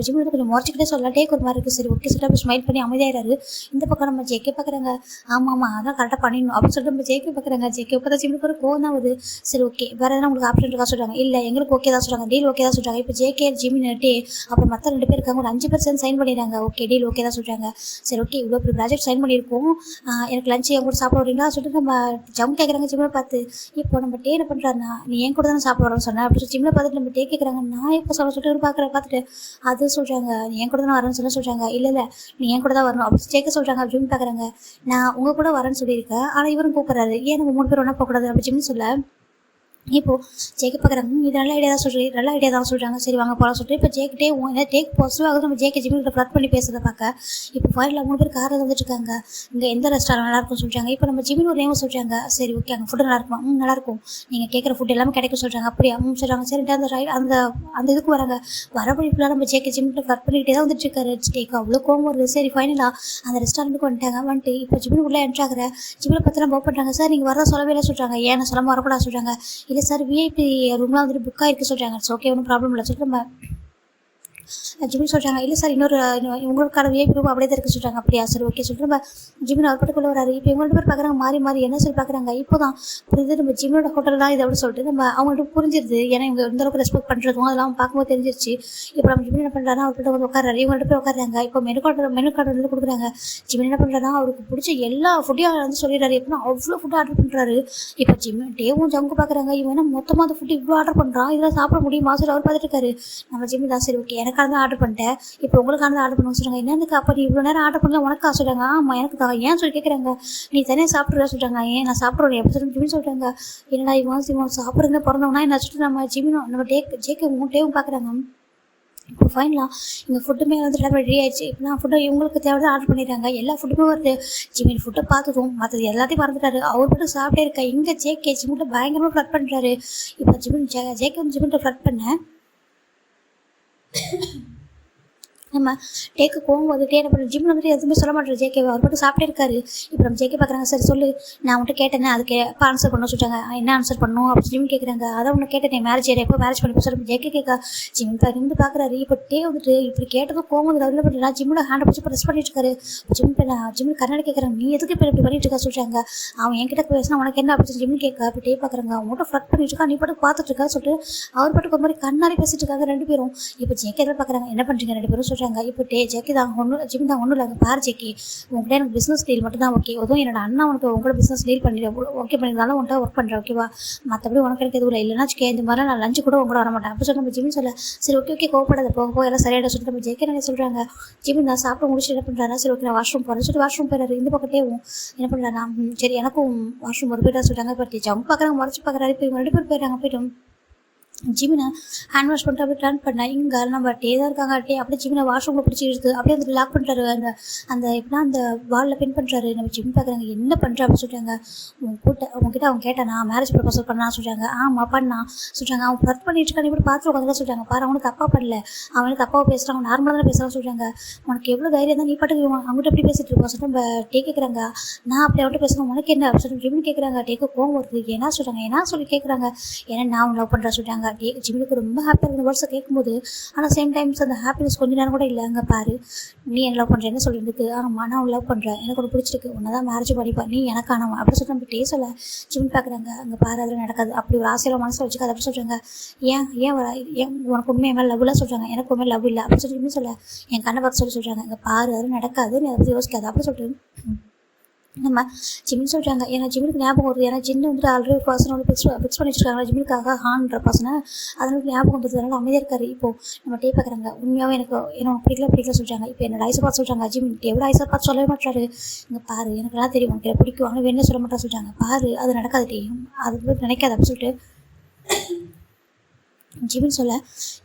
ஜிமின் வந்து கொஞ்சம் முறைச்சிக்கிட்டே சொல்லலாம். டேக் ஒரு மாதிரி இருக்குது. சரி ஓகே சொல்லிட்டு அப்படி ஸ்மைல் பண்ணி அமைதியாகிறாரு. இந்த பக்கம் நம்ம ஜேகே பார்க்குறாங்க. ஆமாம் அதான் கரெக்டாக பண்ணிடணும் அப்படின்னு சொல்லிட்டு நம்ம ஜேகே பார்க்குறாங்க. ஜேகே இப்போ தான் ஜிம்முக்கு ஒரு கோவம் தான் வருது. சரி ஓகே வேறு எதனா உங்களுக்கு ஆப்ஷன் இருக்கா சொல்கிறாங்க. இல்லை எங்களுக்கு ஓகே தான் சொல்கிறாங்க, டீல் ஓகே தான் சொல்கிறாங்க. இப்போ ஜேகே ஜிமின்ட்டு அப்புறம் மற்ற 2 பேர் இருக்காங்க, ஒரு 5% சைன் பண்ணிடுறாங்க. ஓகே டீல் ஓகே தான் சொல்கிறாங்க. சரி ஓகே இவ்வளோ பெரிய ப்ராஜெக்ட் சைன் பண்ணியிருக்கோம், எனக்கு லஞ்சு என் கூட சாப்பிட வரீங்களா சொல்லிட்டு நம்ம ஜம் கேட்குறாங்க ஜிம்மில் பார்த்து. இப்போ நம்ம டே என்ன பண்ணுறாருன்னா, நீ என் கூட தானே சாப்பிட வரேன்னு சொன்னேன் அப்படின்னு சொல்லி ஜிம்மில் பார்த்துட்டு நம்ம டே கேட்குறாங்க. நான் எப்போ சொல்லிட்டு பார்த்துட்டு அது சொல்கிறாங்க, நீ என் கூட தானே வரேன்னு சொல்கிறாங்க. இல்லை நீ என் கூட தான் வரணும் அப்படின்னு ஜேக்க சொல்கிறாங்க. ஜிம் பார்க்குறாங்க. நான் உங்கள் கூட வரேன்னு சொல்லியிருக்கேன், ஆனால் இவரும் கூப்பிட்றாரு, ஏன் நம்ம 3 பேர் ஒன்றா போகக்கூடாது அப்படி ஜிம்னு சொல்ல. இப்போது ஜேக்கு பார்க்குறாங்க. இது நல்ல ஐடியா தான் சொல்கிறேன், நல்ல ஐடியா தான் சொல்கிறாங்க. சரி வாங்க போகலாம் சொல்லிட்டு இப்போ ஜேக்கிட்டே டேக் பாசிட்டிவாக நம்ம ஜேகே ஜிம்மில் ஃப்ளட் பண்ணி பேசுகிறத பார்க்க இப்போ ஃபைலில் 3 பேர் காரில் வந்துட்டு இருக்காங்க. இங்கே எந்த ரெஸ்டாரண்ட் நல்லாயிருக்கும்னு சொல்கிறாங்க. இப்போ நம்ம ஜிம்மின் ஒரு நேம் சொல்கிறாங்க. சரி ஓகே அங்கே ஃபுட்டு நல்லாயிருக்கும், நல்லாயிருக்கும், நீங்கள் கேட்குற ஃபுட் எல்லாமே கிடைக்கும் சொல்கிறாங்க. அப்படியா சொல்கிறாங்க. சரிட்டு அந்த இதுக்கு வராங்க. வரப்படி ஃபுல்லாக நம்ம ஜேகே ஜிம்மில் ஃப்ளட் பண்ணிக்கிட்டே தான் வந்துட்டு இருக்காரு. டேக் அவ்வளோ கோவம் வருது. சரி ஃபைனலாக அந்த ரெஸ்டாரண்ட்டுக்கு வந்துட்டு இப்போ ஜிம்மின் உள்ளே என்ட்ராகிற ஜிம்மில் பார்த்தா போக பண்ணுறாங்க. சார் நீங்கள் வரதான் சொல்லவே இல்லை சொல்கிறாங்க. ஏன் சொல்லாமல் வரக்கூடாது சொல்கிறாங்க. இல்லை சார் விஐபி ரூம்லாம் வந்துட்டு புக் ஆகிருக்கு சொல்கிறாங்க. ஓகே ஒன்றும் ப்ராப்ளம் இல்லை சொல்லிட்டு நம்ம ஜிமின் சொல்கிறாங்க. இல்லை சார் உங்களுக்கான விஐபி ரூம் அப்படியே தான் இருக்குது சொல்கிறாங்க. அப்படியா சரி ஓகே சொல்லிட்டு நம்ம ஜிமின் அவர் பட்டுக்குள்ளே வராரு. இப்போ இவங்கள்ட்ட பேர் பார்க்குறாங்க மாறி என்ன சொல்லி பார்க்குறாங்க. இப்போ தான் புரியுது நம்ம ஜிமினோட ஹோட்டல் தான் இது அப்படின்னு சொல்லிட்டு நம்ம அவங்கள்ட்ட புரிஞ்சிருது. ஏன்னா இவங்க எந்தளவுக்கு ரெஸ்பெக்ட் பண்ணுறதும் அதெல்லாம் பார்க்கும்போது தெரிஞ்சிருச்சு. இப்போ நம்ம ஜிமின் என்ன பண்ணுறாருன்னா அவர்கிட்ட வந்து உட்காராரு. இவங்கள்ட்ட போய் உட்காராங்க. இப்போ மெனு கார்டு வந்து கொடுக்குறாங்க. ஜிமின் என்ன பண்ணுறாருன்னா அவருக்கு பிடிச்ச எல்லா ஃபுட்டையும் வந்து சொல்லிடுறாரு. எப்படின்னா அவ்வளோ ஃபுட்டு ஆர்டர் பண்ணுறாரு. இப்போ டேவும் ஜம்முக்கு பார்க்குறாங்க. இவன் என்ன மொத்தமாக அந்த ஃபுட்டு இவ்வளோ ஆர்டர் பண்ணுறான், இதெல்லாம் சாப்பிட முடியுமா சொல்லி அவர் பார்த்துட்டு இருக்காரு. நம்ம ஜிமின் தான் சரி ஓகே எனக்காக தான் ஆர்டர் பண்ணிட்டேன், இப்போ உங்களுக்கான ஆர்டர் பண்ண சொல்கிறாங்க. என்னதுக்கு அப்போ நீ இவ்வளோ நேரம் ஆர்டர் பண்ணல உனக்கா சொல்கிறாங்க. ஆமாம் எனக்கு தான், ஏன் சொல்லி கேட்குறாங்க. நீ தனியாக சாப்பிட்றதா சொல்கிறாங்க. ஏன் நான் சாப்பிட்றோம் எப்படி சொல்லி ஜிமின் சொல்கிறாங்க. என்னடா இவன் சாப்பிட்றதுன்னு பிறந்தவனா என்ன சொல்லிட்டு நம்ம ஜிமினும் நம்ம டேவும் பார்க்குறாங்க. இப்போ ஃபைனலாக இங்கே ஃபுட்டுமே வந்து எல்லாமே ரெடி ஆயிடுச்சு. இப்போ நான் ஃபுட்டை இவங்களுக்கு தேவை ஆர்டர் பண்ணிடுறாங்க. எல்லா ஃபுட்டுமே வருது. ஜிமின் ஃபுட்டை பார்த்ததும் மற்றது எல்லாத்தையும் மறந்துட்டாரு. அவர் மட்டும் சாப்பிட்டே இருக்கா. இங்கே ஜிமின்ட்ட பயங்கரமாக ஃப்ளட் பண்ணுறாரு. இப்போ ஜேகே வந்து ஜிமின்ட்ட ஃப்ளட் பண்ண நம்ம டேக்கு கோவம் வந்துட்டே என்ன பண்ணுற ஜிம்மில் வந்துட்டு எதுவுமே சொல்ல மாட்டேன் ஜேகே. அவர் மட்டும் சாப்பிட்டே இருக்காரு. இப்போ நம்ம ஜேகே பார்க்குறாங்க. சரி சொல்லு, நான் வந்துட்டு கேட்டேனே அதுக்கு எப்போ ஆன்சர் பண்ண சொல்லிட்டாங்க. என்ன ஆன்சர் பண்ணணும் அப்படின்னு ஜிம் கேட்குறாங்க. அதான் ஒன்று கேட்டேன் மேரேஜ் எப்போ மேரேஜ் பண்ணி சொல்லி ஜேகே கேட்க ஜிம் நின்று பார்க்குறாரு. இப்போ டே வந்துட்டு இப்படி கேட்டதும் கோவம் வந்து என்ன பண்ணுறா ஜிம்மில் ஹேண்டை பிடிச்சி ப்ரெஸ் பண்ணிட்டு இருக்காரு. ஜிம்மில் கண்ணாடி கேட்குறாங்க. நீ எதுக்கு இப்போ இப்படி பண்ணிட்டு இருக்கா சொல்கிறாங்க. அவன் என்கிட்ட பேசினா உனக்கு என்ன அப்படின்னு ஜிம் கேட்க. இப்போ டே பார்க்குறாங்க. அவன் மட்டும் ஃப்ளட் பண்ணிட்டு இருக்கா, நீ பாட்டு பார்த்துட்டு இருக்கா சொல்லிட்டு அவர் பாட்டுக்கு ஒரு மாதிரி கண்ணாடி பேசிட்டு இருக்காங்க 2 பேரும். இப்போ ஜேகே தான் பார்க்குறாங்க. என்ன பண்ணுறீங்க 2 பேரும் சொல்கிறாங்க. இப்போ ஜேகே தான் ஜிம் தான் ஒன்றும் இல்லை பாரு ஜேகே, உங்கள்கிட்ட எனக்கு பிஸ்னஸ் டீல் மட்டும் தான் ஓகே. அதுவும் என்னோட அண்ணா உனக்கு உங்களோட பிஸ்னஸ் டீல் பண்ணி ஓகே பண்ணியிருந்தாலும் உன்ட்ட ஒர்க் பண்ணுறேன் ஓகேவா, மற்றபடி உனக்கு எனக்கு எதுவும் இல்லை. இல்லைனா இந்த மாதிரி நான் லஞ்சு கூட உங்களோட வர மாட்டேன் அப்போ சொல்லி நம்ம ஜிம் சொல்ல. சரி ஓகே கோவப்படாத போக எல்லாம் சரியாயிட சொல்லிட்டு நம்ம ஜேகே என்ன சொல்கிறாங்க. ஜிம் நான் சாப்பிட முடிச்சு என்ன பண்ணுறாரா. சரி ஓகே நான் வாஷ்ரூம் போகிறேன் சொல்லிட்டு வாஷ்ரூம் போயிடாரு. இந்த பக்கத்தேவும் என்ன பண்ணுறாரா. சரி எனக்கும் வாஷ்ரூம் ஒரு போயிட்டா சொல்லிட்டாங்க. பட் ஜம் பார்க்குறாங்க முறைச்சி பார்க்குறாரு. இப்போ இவங்க 2 பேர் போயிட்டாங்க. போய்ட்டோம் ஜிமினை ஹேண்ட் வாஷ் பண்ணிட்டு அப்படியே டர்ன் பண்ணேன். இங்கே நம்ம டே தான் இருக்காங்க. அப்படியே ஜிமினை வாஷ்ரூமில் பிடிச்சி இழுத்து அப்படியே வந்துட்டு லாக் பண்ணுறாரு. அந்த எப்படின்னா அந்த வாலில் பின் பண்ணுறாரு. நம்ம ஜிம் பார்க்குறாங்க. என்ன பண்ணுற அப்படின்னு சொல்கிறாங்க. உங்ககிட்ட அவங்க கேட்டானா மேரேஜ் ப்ரொபோசல் பண்ணா சொல்கிறாங்க. ஆமாம் பண்ணா சொல்கிறாங்க. அவன் ஃப்ளட் பண்ணிட்டு இருக்கான் இப்படி பார்த்து உட்காந்து சொல்கிறாங்க. பாரு அவனுக்கு தப்பாக பண்ணல, அவனுக்கு தப்பாக பேசுகிறாங்க, நார்மலாக தான் பேசுகிறான்னு சொல்கிறாங்க. உனக்கு எவ்வளோ தைரியம் தான் நீ பாட்டுக்கு அவங்ககிட்ட எப்படி பேசிட்டு இருப்போம் சொல்லிட்டு நம்ம டே கேட்குறாங்க. நான் அப்படி அவன்கிட்ட பேசுகிறேன் உனக்கு என்ன அப்படின்னு சொல்லிட்டு ஜிம்னு கேட்குறாங்க. டேக்கு கோவம் வருது. என்ன சொல்கிறாங்க என்ன சொல்லி கேட்குறாங்க. ஏன்னா நான் அவன் லவ் பண்ணுறேன் சொல்கிறாங்க. ஜிம்முக்கு ரொம்ப ஹாப்பியாக இருந்த வேர்ட்ஸை கேட்கும்போது ஆனால் சேம் டைம்ஸ் அந்த ஹாப்பினஸ் கொஞ்ச நேரம் கூட இல்லை. அங்கே பாரு நீ என்ன லவ் பண்ணுறேன்னு சொல்லியிருக்கு. ஆமாம் நான் லவ் பண்ணுறேன், எனக்கு ஒன்று பிடிச்சிருக்கு, உன்னை தான் மேரேஜ் பண்ணிப்பா, நீ எனக்கானவன் அப்படி சொல்லிட்டு நம்ம டேஸில் ஜிம் பார்க்குறாங்க. அங்கே பாரு அதில் நடக்காது, அப்படி ஒரு ஆசையில் மனசில் வச்சுக்காது அப்படி சொல்கிறாங்க. ஏன் உனக்கு உண்மையை மேலே லவ்லாம் சொல்கிறாங்க, எனக்கு உண்மையை லவ் இல்லை அப்படி சொல்லி சொல்ல என் கண்ணை பார்த்து சொல்கிறாங்க. அங்கே பாரு அதில் நடக்காது, நீ அதை பற்றி யோசிக்காது அப்படி சொல்லிட்டு நம்ம ஜிம்மின்னு சொல்கிறாங்க. ஏன்னா ஜிம்முக்கு ஞாபகம் வருது. ஏன்னா ஜின்னு வந்துட்டு ஆல்ரெடி ஒரு பர்சனோட ஃபிக்ஸ் பண்ணி வச்சுருக்காங்க ஜிம்முக்காக ஹான்ற பர்சனை. அதனால ஞாபகம் வந்ததுனால அமைதியாக இருக்காரு. இப்போது நம்ம டே பார்க்குறாங்க. உண்மையாகவே எனக்கு பிடிக்கல சொல்கிறாங்க. இப்போ என்னோட ஐஸை பார்த்து சொல்கிறாங்க. ஜிம் எவ்வளோ ஐஸை பார்த்து சொல்லவே மாட்டாரு. இங்கே பாரு எனக்கு நல்லா தெரியும் உனக்கு பிடிக்கும் ஆனால் வேணும்னு சொல்ல மாட்டா சொல்கிறாங்க. பாரு அது நடக்காது தெரியும் அது நினைக்காது அப்படின்னு சொல்லிட்டு ஜிமின்னு சொல்ல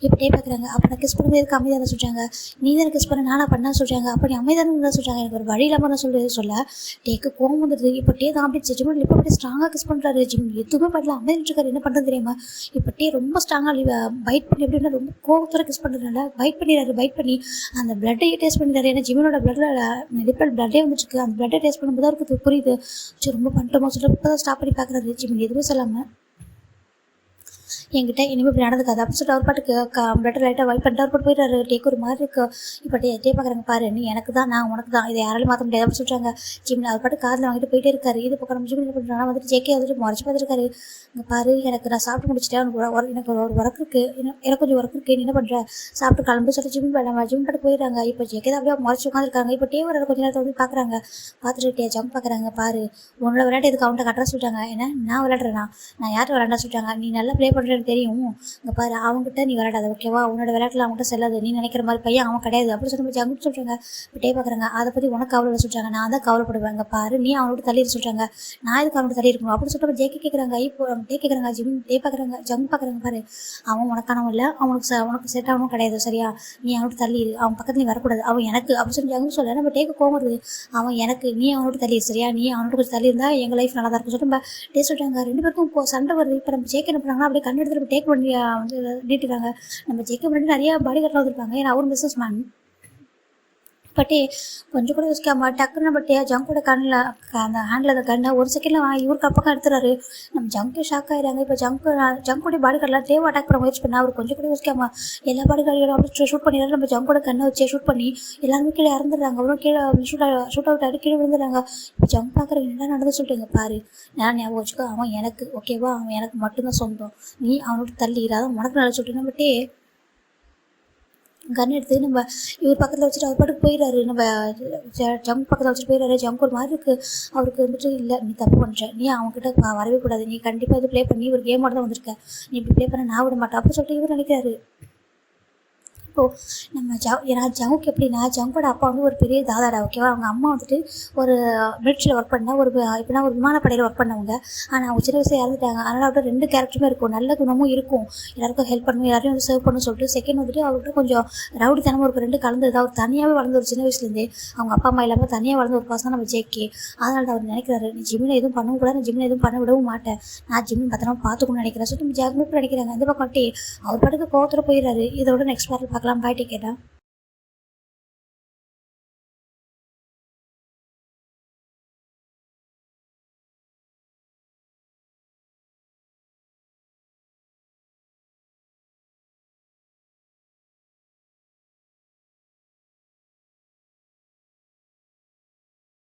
இப்போ டே பார்க்குறாங்க. அப்போ நான் கிஸ் பண்ணுறது எதுக்கு அமைதியாக சொல்கிறாங்க. நீ தான் கிஸ் பண்ண நானா பண்ணா சொல்கிறாங்க. அப்போ நீ அமைதியாக தான் சொல்கிறாங்க. எனக்கு ஒரு வழி இல்லாமல் சொல்ல டேக்கு கோவம் வந்துடுது. இப்போ டே தான் அப்படி ஜிம்மன் இப்போ அப்படி ஸ்ட்ராங்காக கிஸ் பண்ணுறாரு. ஜிம் எதுவுமே பண்ணல அமைதிட்டு இருக்காரு. என்ன பண்ணுறது தெரியாமல் இப்போ டே ரொம்ப ஸ்ட்ராங்காக பைட் பண்ணி எப்படின்னா ரொம்ப கோவத்தோட கிஸ் பண்ணுறதுனால பைட் பண்ணி அந்த பிளட்டையே டேஸ்ட் பண்ணிடுறாரு. ஏன்னா ஜிம்மனோட பிளட்டில் பிளட்டே வந்துட்டுருக்கு. அந்த பிளட்டை டேஸ்ட் பண்ணும்போது அவருக்கு புரியுது. சரி ரொம்ப பண்ணிட்டோமா சொல்லிட்டு இப்போ தான் ஸ்டாப் பண்ணி பார்க்குறாரு. ஜிம்மன் எதுவுமே சொல்லாமல் என்கிட்ட இனிமேல் இப்படி நடந்துக்காது அப்படின்னு சொல்லிட்டு அவர் பாட்டுக்கு பிளட்டை லைட்டாக வைப் பண்ணிட்டு அவர் போட்டு போயிடுறாரு. டேக்கு ஒரு மாதிரி இருக்கு. இப்போ டே பார்க்குறாங்க. பாரு நீ எனக்கு தான் நான் உனக்கு தான் இதை யாராலும் மாற்ற முடியாது அப்படின்னு சொல்கிறாங்க. ஜிம்மில் அவர் பாட்டு காதில் வாங்கிட்டு போயிட்டே இருக்காரு. இது பக்கம் நம்ம ஜிம்மில் என்ன பண்ணுறாங்க வந்துட்டு ஜேகே வந்துட்டு முறைச்சி பார்த்துருக்காரு. இங்கே பாரு எனக்கு நான் சாப்பிட்டு முடிச்சிட்டேன். எனக்கு ஒரு ஒர்க் இருக்குது. எனக்கு கொஞ்சம் ஒர்க் இருக்குது. நீ என்ன பண்ணுற சாப்பிட்டு கிளம்பு சொல்லிட்டு ஜிம் பாட்டு போயிடுறாங்க. இப்போ ஜேகே தான் அப்படியே முறைச்சி உட்காந்துருக்காங்க. இப்போ டே வர கொஞ்சம் நேரத்தை வந்து பார்க்குறாங்க. பார்த்துட்டு டே ஜம்ப் பார்க்குறாங்க. பாரு உன்னோட விளையாட்டு எதுக்கு அவன்கிட்ட கட்டுற சொல்லிட்டாங்க. ஏன்னா நான் விளையாடுறேன்னா நான் யார்கிட்ட விளையாண்டா சொல்லிட்டாங்க. நீ நல்லா ப்ளே பண்ணுறேன்னு தெரியும். இங்கே பாரு அவங்ககிட்ட நீ விளையாடாது ஓகேவா. உன்னோட விளையாட்டில் அவங்ககிட்ட செல்லாது. நீ நினைக்கிற மாதிரி பையன் அவன் கிடையாது அப்படின்னு சொல்லி ஜங்கு சொல்கிறாங்க. இப்போ டே பார்க்குறாங்க. அதை பற்றி உனக்கு கவலை சொல்கிறாங்க. நான் தான் கவலைப்படுவேன். இங்கே பாரு நீ அவனோட தள்ளிடு சொல்கிறாங்க. நான் இதுக்கு அவனோட தள்ளி இருக்கணும் அப்படின்னு சொல்லிட்டு ஜேகே கேட்குறாங்க. இப்போ டே கேட்குறாங்க. டே பார்க்குறாங்க. ஜங்கு பார்க்குறாங்க. பாரு அவன் உனக்கானவன் இல்லை. உனக்கு செட் ஆகணும் கிடையாது சரியா. நீ அவனோட தள்ளிடு. அவன் பக்கத்தில் நீ வரக்கூடாது. அவன் எனக்கு அப்படின்னு சொல்லி ஜங்கு சொல்ல நம்ம டேக்கு கோவம் வருது. அவன் எனக்கு நீ அவனோட தள்ளிடு சரியா. நீ அவனோட கொஞ்சம் தள்ளி இருந்தால் எங்கள் லைஃப் நல்லா தான் இருக்கும் சொல்லிட்டு நம்ம டே சொல்கிறாங்க. ரெண்டு பேருக்கும் இப்போ சண்டை வருது. இப்போ நம்ம ஜேகே என்ன பண்ணுறாங்கன்னா அப்படியே கண்ணு எடுத்துட்டு டேக் பண்ணி வந்து நீட்டுறாங்க. நம்ம ஜேகே பண்ணி நிறையா பாடி கார்டில் வந்துருப்பாங்க. ஏன்னா அவர் பிஸ்னஸ் மேன். பட்டே கொஞ்சம் கூட யோசிக்காம டக்குன்னு பட்டே ஜங்கோட கண்ணில் அந்த ஹேண்டில் அந்த கண்ணை ஒரு செகண்டில் இவருக்கு அப்பக்கம் எடுத்துறாரு. நம்ம ஜங்கு ஷாக் ஆகிடுறாங்க. இப்போ ஜங்கோடைய பாடி கார்டெலாம் தேவை அட்டாக் பண்ண முயற்சி பண்ணால் அவர் கொஞ்சம் கூட யோசிக்காம எல்லா பாடி கார்டுகளும் அப்படி ஷூட் பண்ணிடுறாரு. நம்ம ஜங்கோட கண்ணை வச்சு ஷூட் பண்ணி எல்லாருமே கீழே இறந்துடுறாங்க. அவரும் கீழே ஷூட் அவுட் ஆகிட்டு கீழே விழுந்துடுறாங்க. இப்போ ஜங்க் பார்க்குறவங்க என்ன நடந்து சொல்லிட்டுங்க. பாரு நான் ஞாபகம் வச்சுக்கோ அவன் எனக்கு ஓகேவா. அவன் எனக்கு மட்டும்தான் சொந்தம். நீ அவனோட தள்ளிடாத உனக்கு நல்லா சொல்லிட்டு நம்ம பட்டே கன் எடுத்து நம்ம இவர் பக்கத்தில் வச்சுட்டு அவர் பாட்டுக்கு போயிடுறாரு. நம்ம ஜங்க் பக்கத்தில் வச்சுட்டு போயிடுறாரு. ஜங்க் ஒரு மாதிரி இருக்குது. அவருக்கு வந்துட்டு இல்லை நீ தப்பு பண்ணுற. நீ அவங்ககிட்ட வரவே கூடாது. நீ கண்டிப்பாக இது ப்ளே பண்ணி ஒரு கேமோட தான் வந்திருக்க. நீ இப்படி ப்ளே பண்ண நான் விட மாட்டேன் அப்படின்னு சொல்லிட்டு இவர் நினைக்கிறாரு. இப்போது நம்ம ஏன்னா ஜங்குக்கு எப்படின்னா ஜங்கோட அப்பா வந்து ஒரு பெரிய தாதாடா ஓகேவா. அவங்க அம்மா வந்துட்டு ஒரு மிலிட்ரியில் ஒர்க் பண்ணால் எப்படின்னா ஒரு விமானப்படையில் ஒர்க் பண்ணவங்க. ஆனால் அவங்க சின்ன வயசில் இறந்துட்டாங்க. அதனால் அவர்கிட்ட ரெண்டு கேரக்டருமே இருக்கும். நல்ல குணமும் இருக்கும். எல்லாருக்கும் ஹெல்ப் பண்ணணும் எல்லாரையும் வந்து சர்வ் பண்ணணும்னு சொல்லிட்டு செகண்ட் வந்துட்டு அவர்கிட்ட கொஞ்சம் ரவுடித்தனமும் இருக்கும். ரெண்டு கலந்தது. அவர் தனியாகவே வளர்ந்து ஒரு சின்ன வயசுலேருந்தே அவங்க அப்பா அம்மா இல்லாமல் தனியாக வளர்ந்து ஒரு பசங்க நம்ம ஜேகே. அதனால தான் அவர் நினைக்கிறாரு நீ ஜிம்மில் எதுவும் பண்ணவும் கூடாது. நான் ஜிம்மில் எதுவும் பண்ண விடவும் மாட்டேன். நான் ஜிம்மில் பத்திரமா பார்த்துக்கணும்னு நினைக்கிறேன் சொல்லிட்டு ஜாக்முக்கு நினைக்கிறாங்க. இந்த பக்கம் அவர் பாட்டுக்கு கோவத்தில் போயிடுறாரு. இதோட நெக்ஸ்ட் பார்ட்டில் பார்க்கலாம். பாய் டேக் கேட்டா.